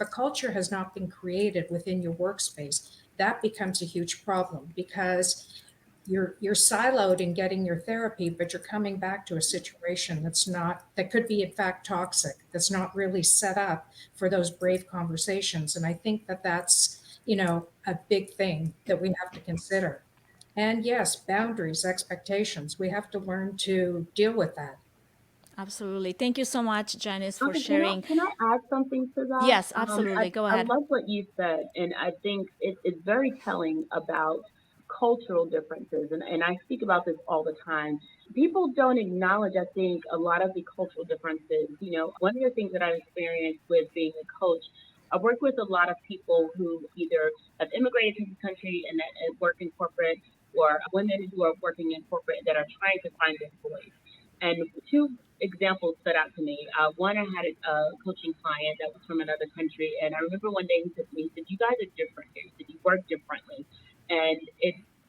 a culture has not been created within your workspace, that becomes a huge problem, because you're siloed in getting your therapy, but you're coming back to a situation that could be in fact toxic, that's not really set up for those brave conversations. And I think that that's, a big thing that we have to consider. And yes, boundaries, expectations. We have to learn to deal with that. Absolutely. Thank you so much, Janice, for Okay, sharing. can I add something to that? Yes, absolutely. Go I ahead. love what you said, and I think it's very telling about cultural differences. And I speak about this all the time. People don't acknowledge, I think, a lot of the cultural differences. One of the things that I've experienced with being a coach, I work with a lot of people who either have immigrated to the country and work in corporate, or women who are working in corporate that are trying to find their voice. And two examples stood out to me. One, I had a coaching client that was from another country, and I remember one day he said to me, he said, "You guys are different here. He said, you work differently." And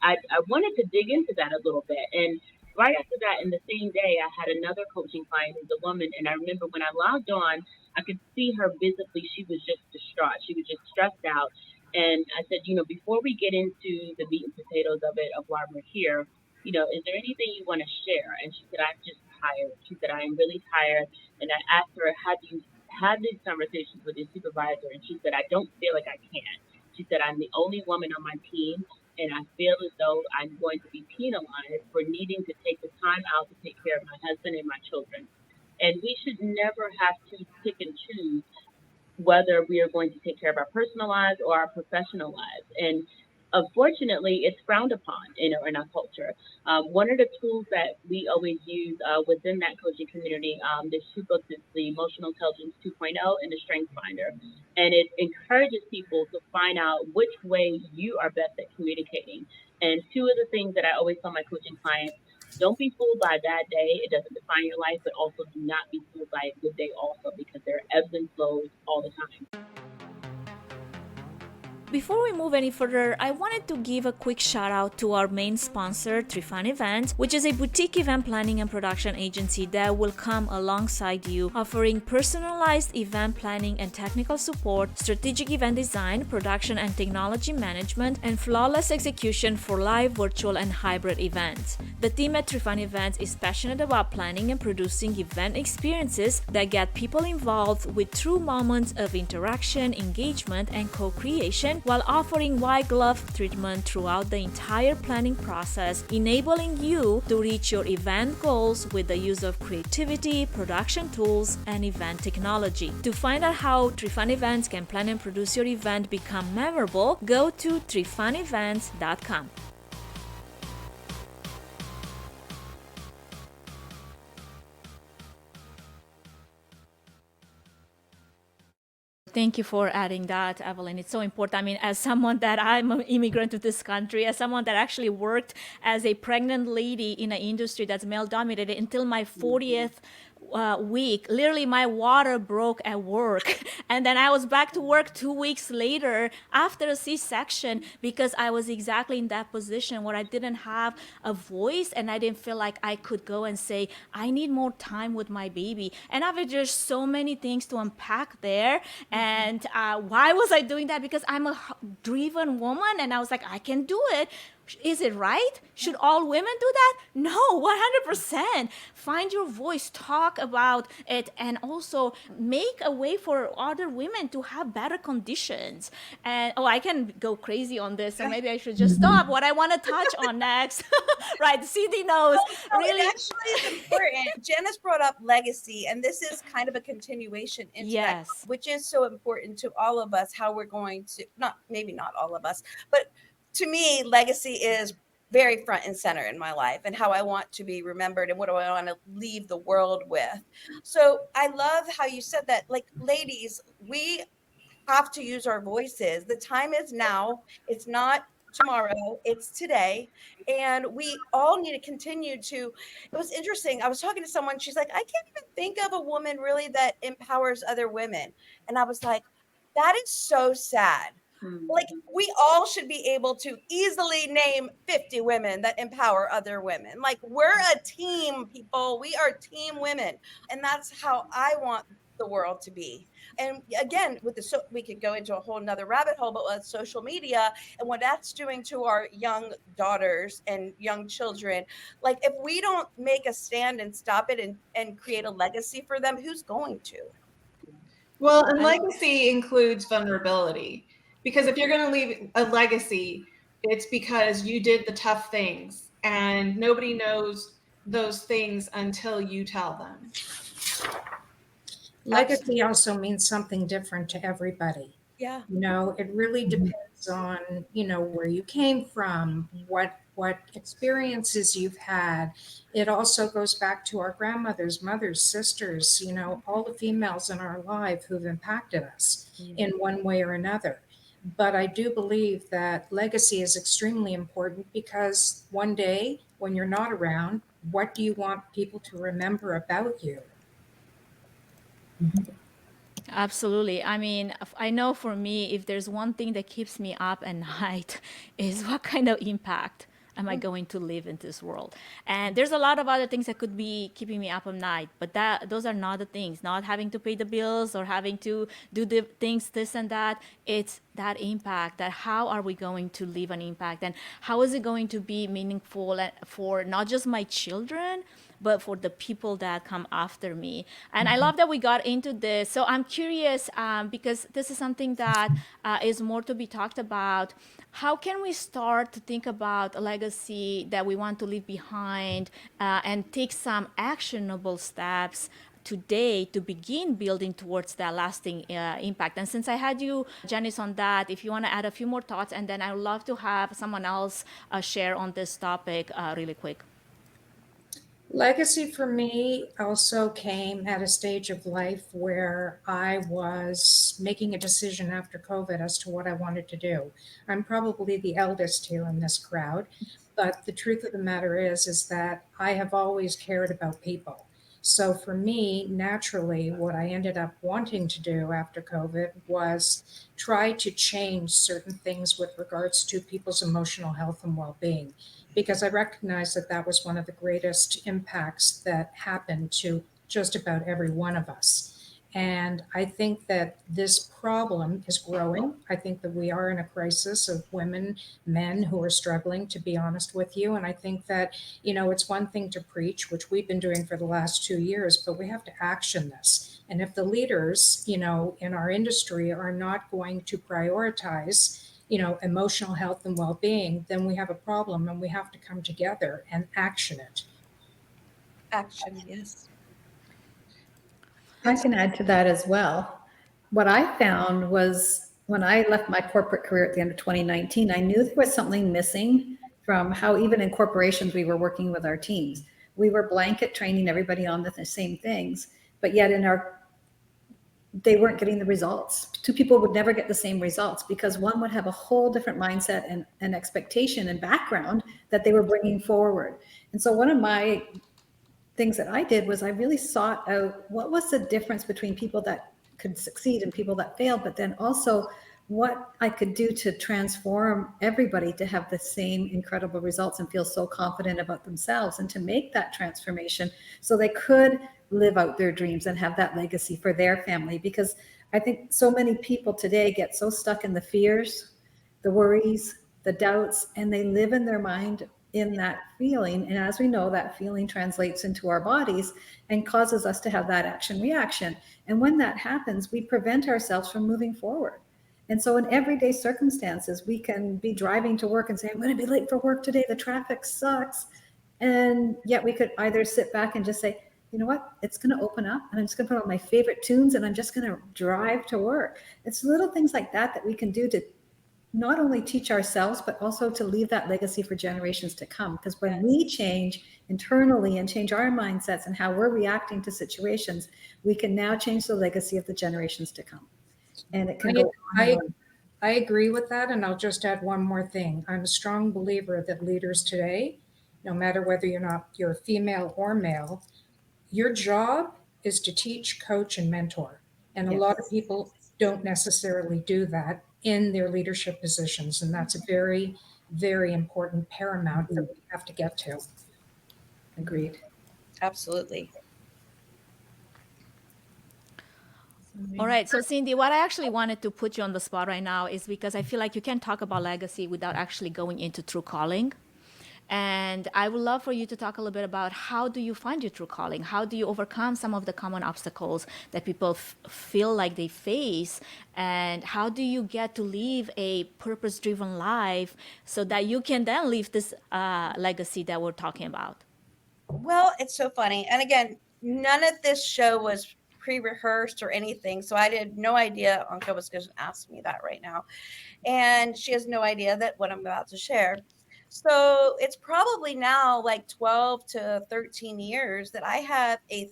I wanted to dig into that a little bit. And right after that, in the same day, I had another coaching client who's a woman, and I remember when I logged on, I could see her visibly. She was just distraught. She was just stressed out. And I said, before we get into the meat and potatoes of it, of why we're here, is there anything you want to share? And she said, I'm just tired. She said, I am really tired. And I asked her, have you had these conversations with your supervisor? And she said, I don't feel like I can. She said, I'm the only woman on my team, and I feel as though I'm going to be penalized for needing to take the time out to take care of my husband and my children. And we should never have to pick and choose whether we are going to take care of our personal lives or our professional lives. And unfortunately, it's frowned upon, in our culture. One of the tools that we always use within that coaching community, there's 2 books. It's the Emotional Intelligence 2.0 and the Strength Finder. And it encourages people to find out which way you are best at communicating. And two of the things that I always tell my coaching clients, don't be fooled by a bad day. It doesn't define your life, but also do not be fooled by a good day also, because there are ebbs and flows all the time. Before we move any further, I wanted to give a quick shout out to our main sponsor, Trifan Events, which is a boutique event planning and production agency that will come alongside you, offering personalized event planning and technical support, strategic event design, production and technology management, and flawless execution for live, virtual, and hybrid events. The team at Trifan Events is passionate about planning and producing event experiences that get people involved with true moments of interaction, engagement, and co-creation, while offering white glove treatment throughout the entire planning process, enabling you to reach your event goals with the use of creativity, production tools, and event technology. To find out how Trifan Events can plan and produce your event become memorable, go to trifanevents.com. Thank you for adding that, Evelyn. It's so important. I mean, as someone that I'm an immigrant to this country, as someone that actually worked as a pregnant lady in an industry that's male dominated until my 40th week, literally my water broke at work. And then I was back to work 2 weeks later after a C-section because I was exactly in that position where I didn't have a voice and I didn't feel like I could go and say, I need more time with my baby. And there's so many things to unpack there. And why was I doing that? Because I'm a driven woman and I was like, I can do it. Is it right? Should all women do that? No, 100%. Find your voice, talk about it, and also make a way for other women to have better conditions. And I can go crazy on this, so maybe I should just stop. What I want to touch on next, right? Cindy knows. Really, it actually is important. Janice brought up legacy, and this is kind of a continuation into that, which is so important to all of us. How we're going to maybe not all of us, but to me, legacy is very front and center in my life and how I want to be remembered and what do I want to leave the world with. So I love how you said that, like, ladies, we have to use our voices. The time is now. It's not tomorrow, it's today. And we all need to continue to, it was interesting. I was talking to someone, she's like, I can't even think of a woman really that empowers other women. And I was like, that is so sad. Like, we all should be able to easily name 50 women that empower other women. Like, we're a team, people. We are team women. And that's how I want the world to be. And again, we could go into a whole nother rabbit hole, but with social media and what that's doing to our young daughters and young children, like, if we don't make a stand and stop it and create a legacy for them, who's going to? Well, and legacy includes vulnerability, because if you're going to leave a legacy, it's because you did the tough things and nobody knows those things until you tell them. Legacy also means something different to everybody. Yeah. You know, it really depends on, you know, where you came from, what experiences you've had. It also goes back to our grandmothers, mothers, sisters, you know, all the females in our life who've impacted us in one way or another. But I do believe that legacy is extremely important because one day when you're not around, what do you want people to remember about you? Absolutely. I mean, I know for me, if there's one thing that keeps me up at night is what kind of impact am I going to live in this world? And there's a lot of other things that could be keeping me up at night, but those are not the things. Not having to pay the bills or having to do the things, this and that. It's that impact, that how are we going to leave an impact, and how is it going to be meaningful for not just my children, but for the people that come after me. And I love that we got into this. So I'm curious, because this is something that is more to be talked about. How can we start to think about a legacy that we want to leave behind and take some actionable steps today to begin building towards that lasting impact? And since I had you, Janice, on that, if you want to add a few more thoughts, and then I would love to have someone else share on this topic really quick. Legacy for me also came at a stage of life where I was making a decision after COVID as to what I wanted to do. I'm probably the eldest here in this crowd, but the truth of the matter is that I have always cared about people. So for me, naturally, what I ended up wanting to do after COVID was try to change certain things with regards to people's emotional health and well-being, because I recognized that that was one of the greatest impacts that happened to just about every one of us. And I think that this problem is growing. I think that we are in a crisis of women, men who are struggling, to be honest with you. And I think that, it's one thing to preach, which we've been doing for the last 2 years, but we have to action this. And if the leaders, in our industry are not going to prioritize, emotional health and well being, then we have a problem and we have to come together and action it. Action, yes. I can add to that as well. What I found was when I left my corporate career at the end of 2019, I knew there was something missing from how even in corporations we were working with our teams. We were blanket training everybody on the same things, but yet they weren't getting the results. Two people would never get the same results because one would have a whole different mindset and expectation and background that they were bringing forward. And so one of my things that I did was I really sought out what was the difference between people that could succeed and people that failed, but then also what I could do to transform everybody to have the same incredible results and feel so confident about themselves and to make that transformation so they could live out their dreams and have that legacy for their family. Because I think so many people today get so stuck in the fears, the worries, the doubts, and they live in their mind in that feeling. And as we know, that feeling translates into our bodies and causes us to have that action reaction. And when that happens, we prevent ourselves from moving forward. And so in everyday circumstances, we can be driving to work and say, I'm going to be late for work today. The traffic sucks. And yet we could either sit back and just say, you know what, it's going to open up and I'm just going to put on my favorite tunes and I'm just going to drive to work. It's little things like that we can do to not only teach ourselves, but also to leave that legacy for generations to come. Because when we change internally and change our mindsets and how we're reacting to situations, we can now change the legacy of the generations to come. And it can go on and on. I agree with that. And I'll just add one more thing. I'm a strong believer that leaders today, no matter whether you're female or male, your job is to teach, coach, and mentor. And a lot of people don't necessarily do that in their leadership positions. And that's a very, very important paramount that we have to get to. Agreed. Absolutely. All right. So Cindy, what I actually wanted to put you on the spot right now is because I feel like you can't talk about legacy without actually going into true calling. And I would love for you to talk a little bit about how do you find your true calling? How do you overcome some of the common obstacles that people feel like they face? And how do you get to live a purpose-driven life so that you can then leave this legacy that we're talking about? Well, it's so funny. And again, none of this show was pre-rehearsed or anything. So I had no idea Anka was going to ask me that right now. And she has no idea that what I'm about to share. So it's probably now like 12 to 13 years that I have a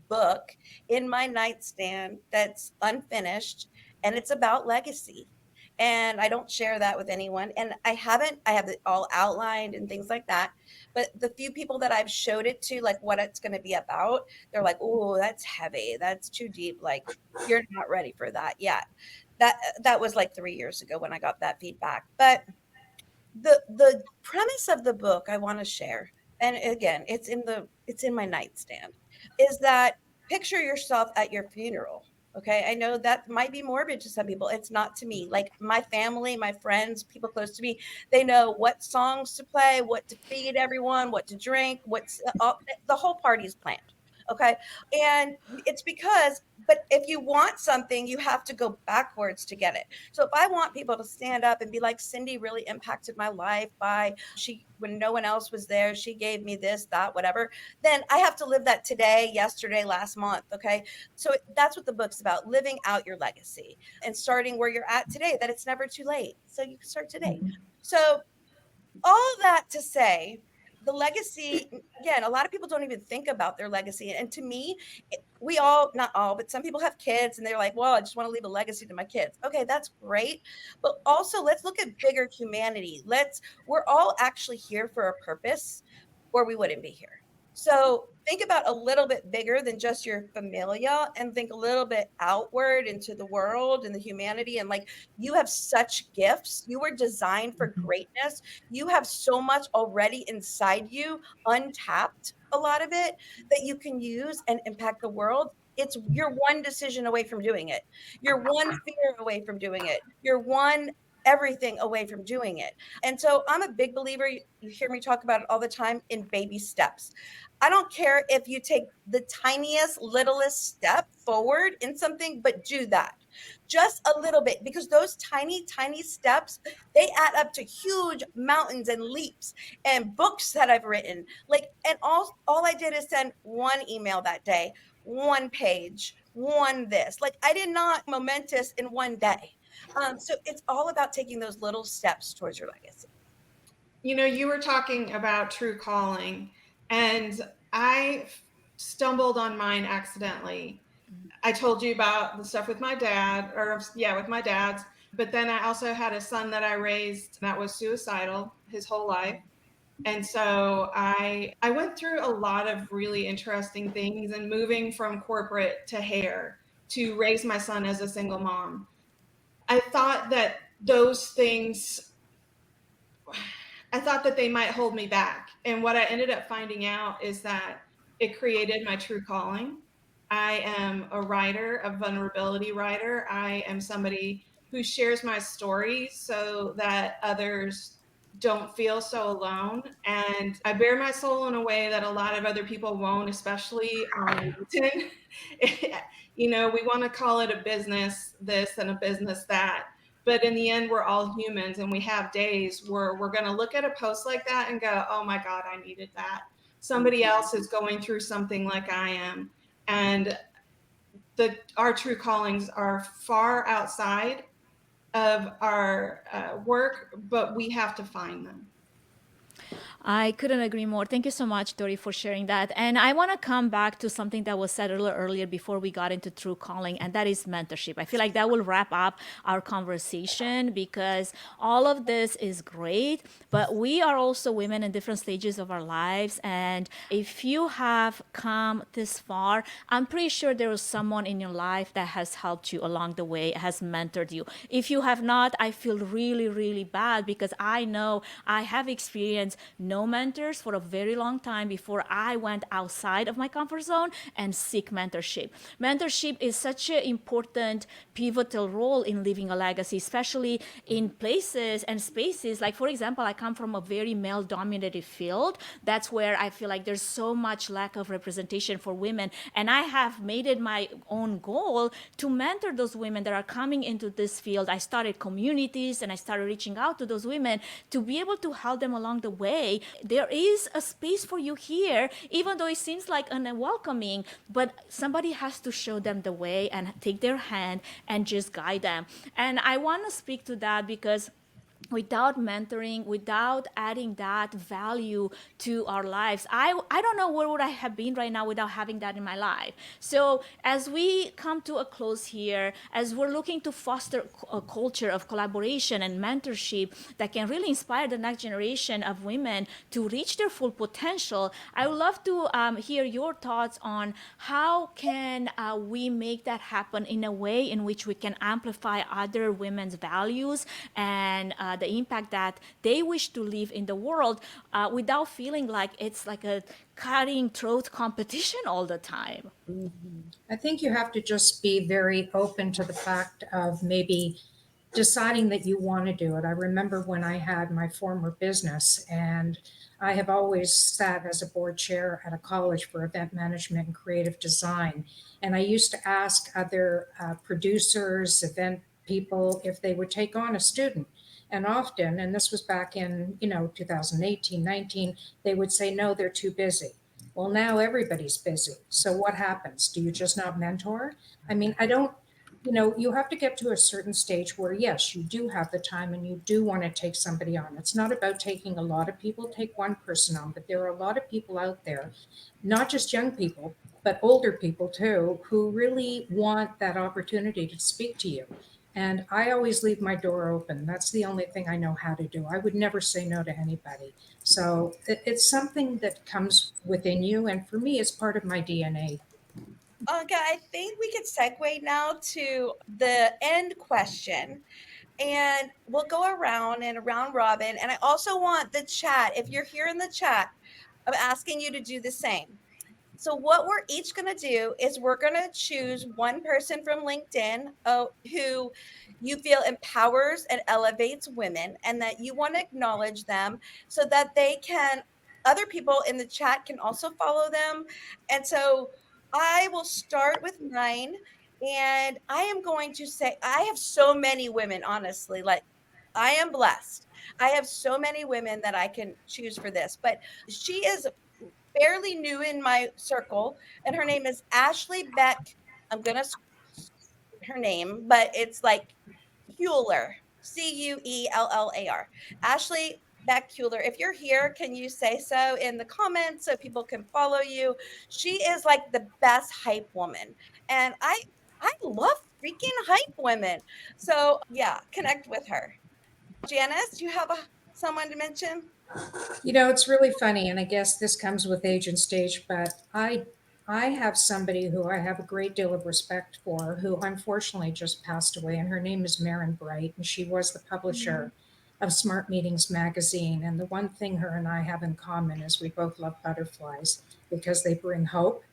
book in my nightstand that's unfinished and it's about legacy. And I don't share that with anyone. And I have it all outlined and things like that. But the few people that I've showed it to, like what it's going to be about, they're like, oh, that's heavy. That's too deep. Like, you're not ready for that yet. That was like 3 years ago when I got that feedback. But the premise of the book I want to share, and again, it's in my nightstand, is that picture yourself at your funeral. Okay, I know that might be morbid to some people. It's not to me. Like my family, my friends, people close to me, they know what songs to play, what to feed everyone, what to drink, the whole party's planned. Okay, and it's because, but if you want something, you have to go backwards to get it. So if I want people to stand up and be like, Cindy really impacted my life when no one else was there, she gave me this, that, whatever, then I have to live that today, yesterday, last month. Okay. So that's what the book's about, living out your legacy and starting where you're at today, that it's never too late. So you can start today. So all that to say, the legacy, again, a lot of people don't even think about their legacy. And to me, we all, not all, but some people have kids and they're like, well, I just want to leave a legacy to my kids. Okay, that's great. But also let's look at bigger humanity. We're all actually here for a purpose or we wouldn't be here. So think about a little bit bigger than just your familia, and think a little bit outward into the world and the humanity. And like, you have such gifts. You were designed for greatness. You have so much already inside you, untapped, a lot of it, that you can use and impact the world. You're one decision away from doing it. You're one fear away from doing it. You're one everything away from doing it. And so I'm a big believer, you hear me talk about it all the time, in baby steps. I don't care if you take the tiniest, littlest step forward in something, but do that just a little bit, because those tiny, tiny steps, they add up to huge mountains and leaps. And books that I've written, like, and all I did is send one email that day, one page, one this. Like, I did not momentous in one day. So it's all about taking those little steps towards your legacy. You know, you were talking about true calling, and I stumbled on mine accidentally. I told you about the stuff with my dad, with my dad's. But then I also had a son that I raised that was suicidal his whole life. And so I went through a lot of really interesting things, and moving from corporate to hair to raise my son as a single mom. I thought that those things, I thought that they might hold me back. And what I ended up finding out is that it created my true calling. I am a writer, a vulnerability writer. I am somebody who shares my stories so that others don't feel so alone. And I bare my soul in a way that a lot of other people won't, especially on LinkedIn. You know, we want to call it a business this and a business that. But in the end, we're all humans, and we have days where we're going to look at a post like that and go, oh my God, I needed that. Somebody else is going through something like I am. And our true callings are far outside of our work, but we have to find them. I couldn't agree more. Thank you so much, Tori, for sharing that. And I want to come back to something that was said a little earlier before we got into true calling, and that is mentorship. I feel like that will wrap up our conversation, because all of this is great, but we are also women in different stages of our lives. And if you have come this far, I'm pretty sure there is someone in your life that has helped you along the way, has mentored you. If you have not, I feel really, really bad, because I know I have experienced no mentors for a very long time before I went outside of my comfort zone and seek mentorship. Mentorship is such an important, pivotal role in leaving a legacy, especially in places and spaces. Like, for example, I come from a very male-dominated field. That's where I feel like there's so much lack of representation for women. And I have made it my own goal to mentor those women that are coming into this field. I started communities, and I started reaching out to those women to be able to help them along the way. There is a space for you here, even though it seems like unwelcoming, but somebody has to show them the way and take their hand and just guide them. And I want to speak to that, because without mentoring, without adding that value to our lives, I don't know where would I have been right now without having that in my life. So as we come to a close here, as we're looking to foster a culture of collaboration and mentorship that can really inspire the next generation of women to reach their full potential, I would love to hear your thoughts on how can we make that happen in a way in which we can amplify other women's values and the impact that they wish to leave in the world, without feeling like it's like a cutting throat competition all the time. I think you have to just be very open to the fact of maybe deciding that you want to do it. I remember when I had my former business, and I have always sat as a board chair at a college for event management and creative design. And I used to ask other producers, event people, if they would take on a student. And often, and this was back in 2018, 19, they would say, no, they're too busy. Well, now everybody's busy. So what happens? Do you just not mentor? I mean, I don't, you have to get to a certain stage where, yes, you do have the time and you do want to take somebody on. It's not about taking a lot of people, take one person on, but there are a lot of people out there, not just young people, but older people too, who really want that opportunity to speak to you. And I always leave my door open. That's the only thing I know how to do. I would never say no to anybody. So it's something that comes within you. And for me, it's part of my DNA. Okay, I think we could segue now to the end question. And we'll go around and around robin. And I also want the chat, if you're here in the chat, I'm asking you to do the same. So what we're each going to do is we're going to choose one person from LinkedIn who you feel empowers and elevates women, and that you want to acknowledge them so that other people in the chat can also follow them. And so I will start with mine. And I am going to say, I have so many women, honestly, like I am blessed. I have so many women that I can choose for this, but she is fairly new in my circle, and her name is Ashley Beck. I'm gonna her name, but it's like Cuellar, Cuellar. Ashley Beck Cuellar. If you're here, can you say so in the comments so people can follow you? She is like the best hype woman, and I love freaking hype women. So yeah, connect with her. Janice, do you have someone to mention? It's really funny, and I guess this comes with age and stage, but I have somebody who I have a great deal of respect for, who unfortunately just passed away, and her name is Marin Bright, and she was the publisher of Smart Meetings magazine. And the one thing her and I have in common is we both love butterflies because they bring hope.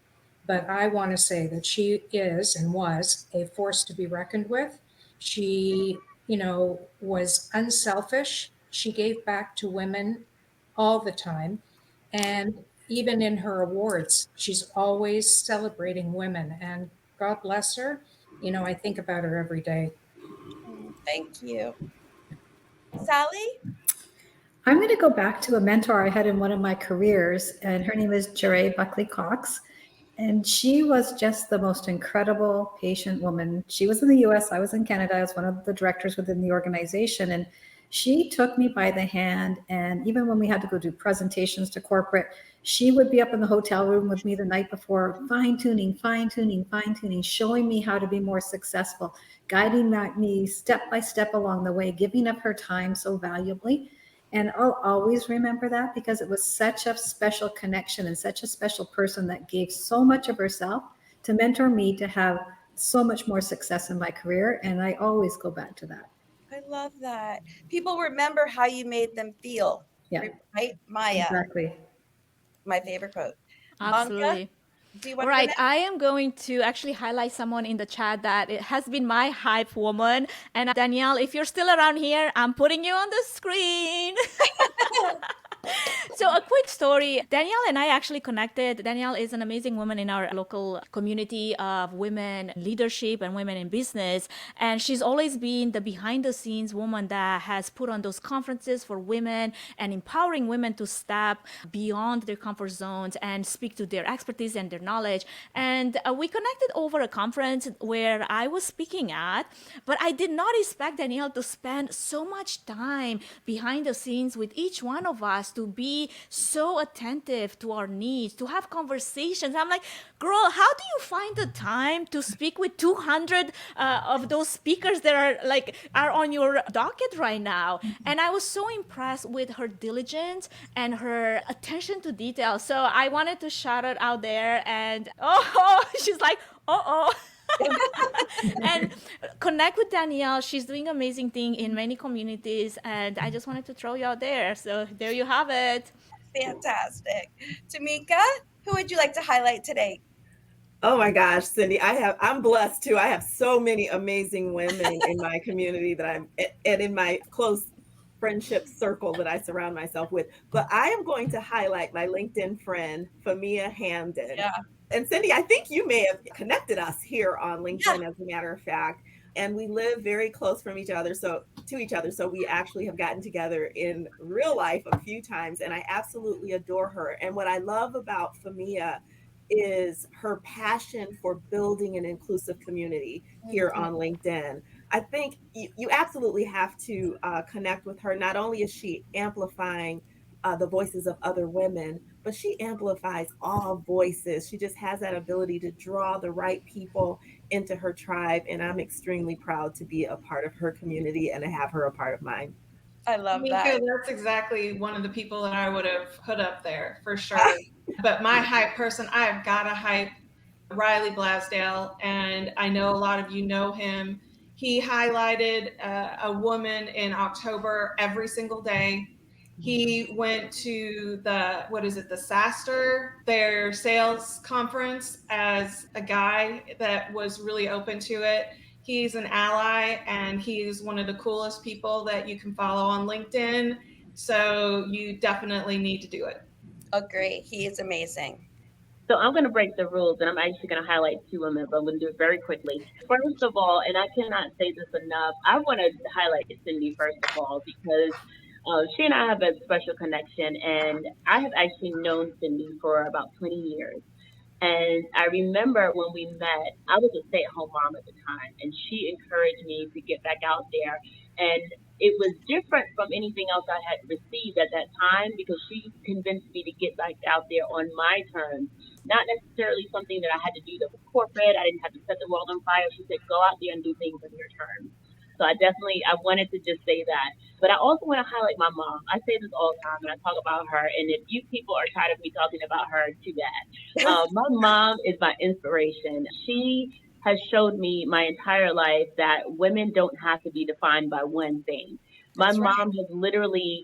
But I want to say that she is and was a force to be reckoned with. She, was unselfish. She gave back to women all the time. And even in her awards, she's always celebrating women. And God bless her. I think about her every day. Thank you. Sally? I'm going to go back to a mentor I had in one of my careers, and her name is Jeray Buckley Cox. And she was just the most incredible patient woman. She was in the US, I was in Canada. I was one of the directors within the organization. And she took me by the hand. And even when we had to go do presentations to corporate, she would be up in the hotel room with me the night before, fine tuning, showing me how to be more successful, guiding me step by step along the way, giving up her time so valuably. And I'll always remember that because it was such a special connection and such a special person that gave so much of herself to mentor me to have so much more success in my career. And I always go back to that. I love that. People remember how you made them feel. Yeah, right? Maya, exactly. my favorite quote. Absolutely. Anka, do you All want to go right, next? I am going to actually highlight someone in the chat that it has been my hype woman. And Danielle, if you're still around here, I'm putting you on the screen. So a quick story. Danielle and I actually connected. Danielle is an amazing woman in our local community of women leadership and women in business. And she's always been the behind the scenes woman that has put on those conferences for women and empowering women to step beyond their comfort zones and speak to their expertise and their knowledge. And we connected over a conference where I was speaking at, but I did not expect Danielle to spend so much time behind the scenes with each one of us, to be so attentive to our needs, to have conversations. I'm like, girl, how do you find the time to speak with 200 of those speakers that are on your docket right now? And I was so impressed with her diligence and her attention to detail. So I wanted to shout it out there. And she's like, and connect with Danielle. She's doing amazing thing in many communities, and I just wanted to throw you out there. So there you have it. Fantastic. Tamika, who would you like to highlight today? Oh my gosh, Cindy, I'm blessed too. I have so many amazing women in my community and in my close friendship circle that I surround myself with. But I am going to highlight my LinkedIn friend, Famia Hamden. Yeah. And Cindy, I think you may have connected us here on LinkedIn, as a matter of fact. And we live very close from each other, so we actually have gotten together in real life a few times, and I absolutely adore her. And what I love about Famia is her passion for building an inclusive community here on LinkedIn. I think you absolutely have to connect with her. Not only is she amplifying the voices of other women, but she amplifies all voices. She just has that ability to draw the right people into her tribe. And I'm extremely proud to be a part of her community and to have her a part of mine. I love Mika, that. that's exactly one of the people that I would have put up there for sure. But my hype person, I have got to hype Riley Blasdale, and I know a lot of you know him. He highlighted a woman in October every single day. He went to the, what is it, the SaaStr, their sales conference, as a guy that was really open to it. He's an ally, and he's one of the coolest people that you can follow on LinkedIn. So you definitely need to do it. Agree. He is amazing. So I'm going to break the rules, and I'm actually going to highlight two women, but I'm going to do it very quickly. First of all, and I cannot say this enough, I want to highlight Cindy first of all because she and I have a special connection, and I have actually known Cindy for about 20 years. And I remember when we met, I was a stay at home mom at the time, and she encouraged me to get back out there. And it was different from anything else I had received at that time because she convinced me to get back out there on my terms, not necessarily something that I had to do that was corporate. I didn't have to set the world on fire. She said, go out there and do things on your terms. So I wanted to just say that. But I also want to highlight my mom. I say this all the time and I talk about her. And if you people are tired of me talking about her, too bad. My mom is my inspiration. She has showed me my entire life that women don't have to be defined by one thing. My mom has literally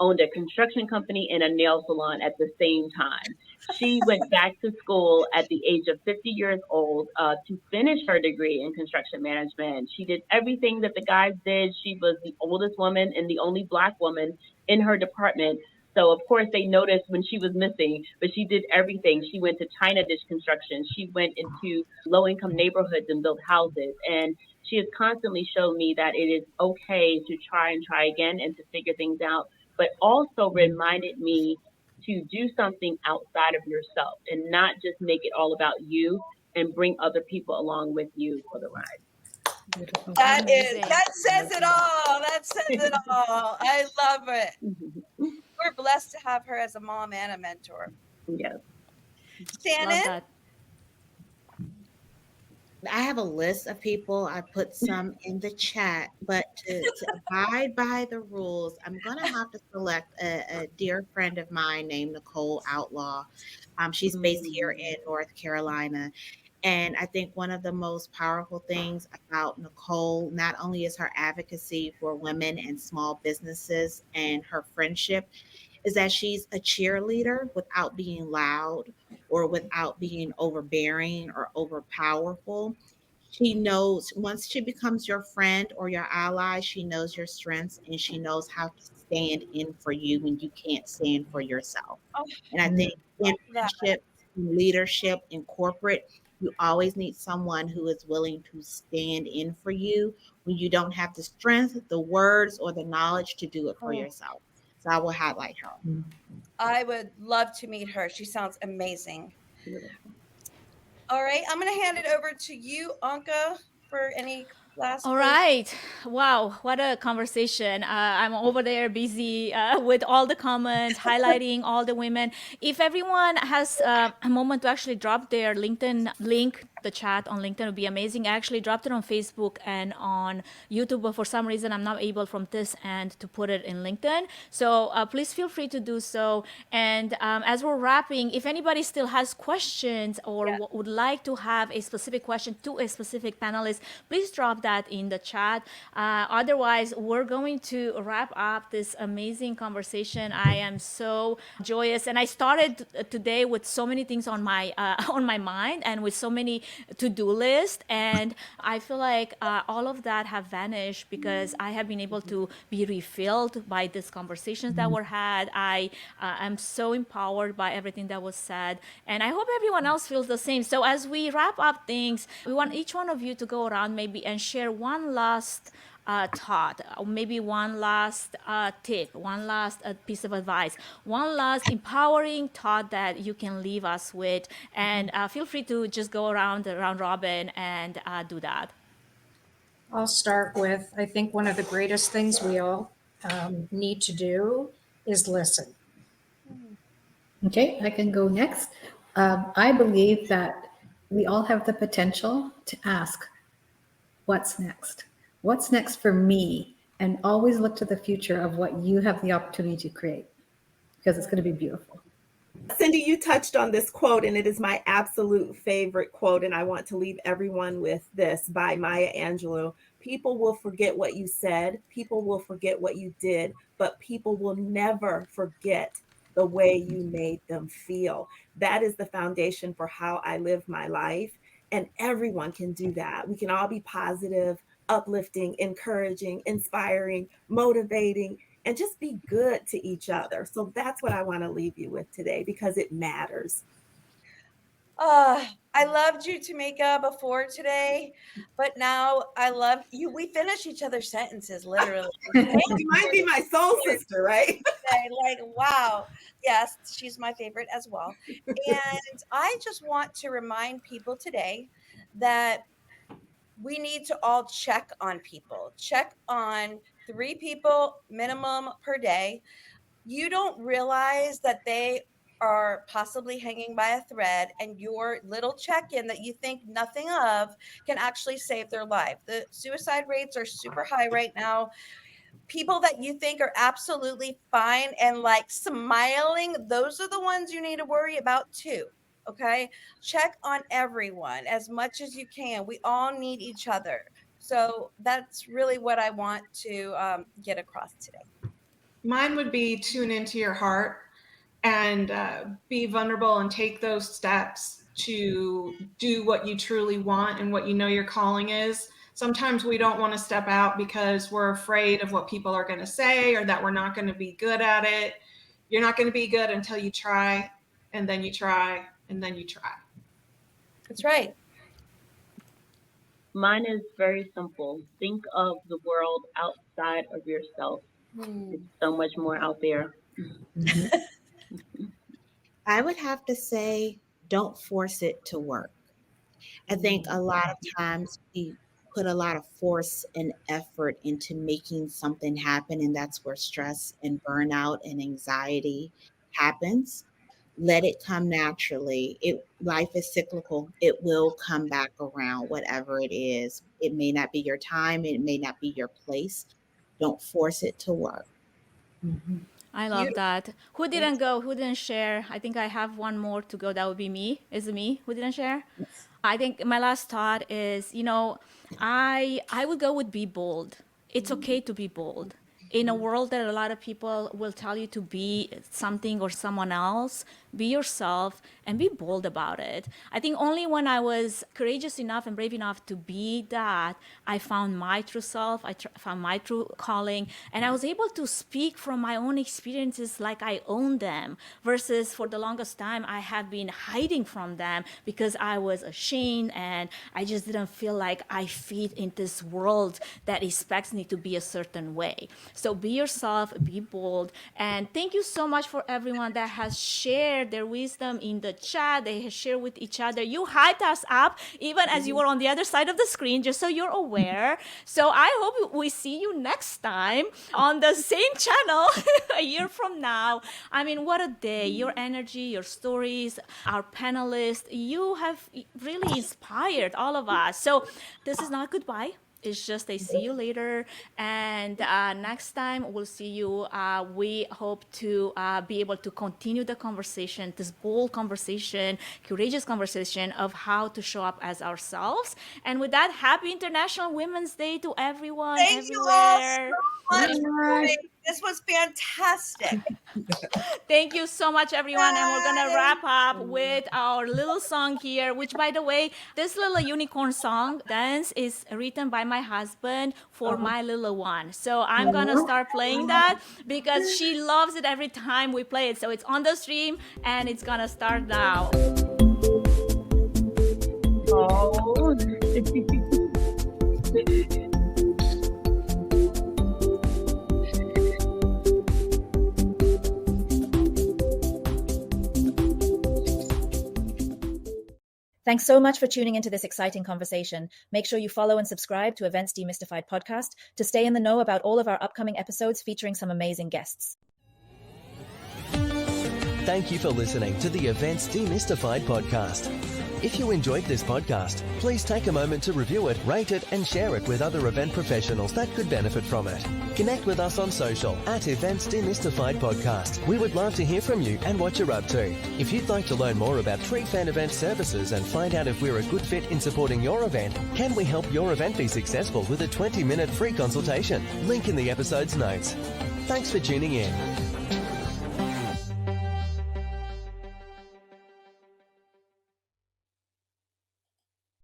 owned a construction company and a nail salon at the same time. She went back to school at the age of 50 years old to finish her degree in construction management. She did everything that the guys did. She was the oldest woman and the only Black woman in her department. So, of course, they noticed when she was missing, but she did everything. She went to China dish construction. She went into low income neighborhoods and built houses. And she has constantly shown me that it is okay to try again and to figure things out, but also reminded me to do something outside of yourself and not just make it all about you and bring other people along with you for the ride. That says it all. That says it all. I love it. We're blessed to have her as a mom and a mentor. Yes. Shannon? I have a list of people. I put some in the chat, but to abide by the rules, I'm going to have to select a dear friend of mine named Nicole Outlaw. She's based here in North Carolina. And I think one of the most powerful things about Nicole, not only is her advocacy for women and small businesses and her friendship, is that she's a cheerleader without being loud or without being overbearing or overpowerful. She knows once she becomes your friend or your ally, she knows your strengths and she knows how to stand in for you when you can't stand for yourself. And I think in friendship, in leadership, in corporate, you always need someone who is willing to stand in for you when you don't have the strength, the words, or the knowledge to do it for yourself. So I will highlight her. I would love to meet her. She sounds amazing. All right, I'm going to hand it over to you, Anka, for any last All words. right. Wow, what a conversation. I'm over there busy with all the comments, highlighting all the women. If everyone has a moment to actually drop their LinkedIn link, the chat on LinkedIn would be amazing. I actually dropped it on Facebook and on YouTube, but for some reason I'm not able from this end to put it in LinkedIn. So please feel free to do so. And as we're wrapping, if anybody still has questions or would like to have a specific question to a specific panelist, please drop that in the chat. Otherwise, we're going to wrap up this amazing conversation. I am so joyous, and I started today with so many things on my mind and with so many to-do lists, and I feel like all of that have vanished because I have been able to be refilled by these conversations that were had. I am so empowered by everything that was said, and I hope everyone else feels the same. So as we wrap up things, we want each one of you to go around maybe and share one last thought, or maybe one last tip, one last piece of advice, one last empowering thought that you can leave us with. And feel free to just go around robin and do that. I'll start with, I think one of the greatest things we all need to do is listen. Okay, I can go next. I believe that we all have the potential to ask, what's next? What's next for me? And always look to the future of what you have the opportunity to create, because it's going to be beautiful. Cindy, you touched on this quote, and it is my absolute favorite quote. And I want to leave everyone with this by Maya Angelou. People will forget what you said, people will forget what you did, but people will never forget the way you made them feel. That is the foundation for how I live my life. And everyone can do that. We can all be positive, uplifting, encouraging, inspiring, motivating, and just be good to each other. So that's what I want to leave you with today, because it matters. I loved you, Tamika, before today, but now I love you. We finish each other's sentences, literally. You might be my soul sister, right? Like, wow. Yes, she's my favorite as well. And I just want to remind people today that we need to all check on people. Check on 3 people minimum per day. You don't realize that they are possibly hanging by a thread, and your little check-in that you think nothing of can actually save their life. The suicide rates are super high right now. People that you think are absolutely fine and like smiling, those are the ones you need to worry about too. Okay, check on everyone as much as you can. We all need each other. So that's really what I want to get across today. Mine would be tune into your heart and be vulnerable and take those steps to do what you truly want and what you know your calling is. Sometimes we don't want to step out because we're afraid of what people are going to say, or that we're not going to be good at it. You're not going to be good until you try, and then you try, and then you try. That's right. Mine is very simple. Think of the world outside of yourself. It's so much more out there. I would have to say, don't force it to work. I think a lot of times we put a lot of force and effort into making something happen, and that's where stress and burnout and anxiety happens. Let it come naturally. Life is cyclical. It will come back around, whatever it is. It may not be your time, it may not be your place. Don't force it to work. I love that. Who didn't go? Who didn't share? I think I have one more to go. That would be me. Is it me who didn't share? I think my last thought is, I would go with be bold. It's okay to be bold. In a world that a lot of people will tell you to be something or someone else, be yourself and be bold about it. I think only when I was courageous enough and brave enough to be that, I found my true self, found my true calling, and I was able to speak from my own experiences like I own them, versus for the longest time I have been hiding from them because I was ashamed and I just didn't feel like I fit in this world that expects me to be a certain way. So be yourself, be bold, and thank you so much for everyone that has shared their wisdom in the chat. They have shared with each other. You hyped us up even as you were on the other side of the screen, just so you're aware. So I hope we see you next time on the same channel a year from now. I mean, what a day. Your energy, your stories, our panelists, you have really inspired all of us. So this is not goodbye. It's just a see you later. And next time we'll see you. We hope to be able to continue the conversation, this bold conversation, courageous conversation of how to show up as ourselves. And with that, happy International Women's Day to everyone. Thank everywhere. you all so much. This was fantastic. Thank you so much, everyone. And we're going to wrap up with our little song here, which, by the way, this little unicorn song dance is written by my husband for my little one. So I'm going to start playing that because she loves it every time we play it. So it's on the stream and it's going to start now. Oh. Thanks so much for tuning into this exciting conversation. Make sure you follow and subscribe to Events Demystified podcast to stay in the know about all of our upcoming episodes featuring some amazing guests. thank you for listening to the Events Demystified podcast. If you enjoyed this podcast, please take a moment to review it, rate it, and share it with other event professionals that could benefit from it. Connect with us on social at Events Demystified Podcast. We would love to hear from you and what you're up to. If you'd like to learn more about Tree Fan Event services and find out if we're a good fit in supporting your event, can we help your event be successful with a 20-minute free consultation? Link in the episode's notes. Thanks for tuning in.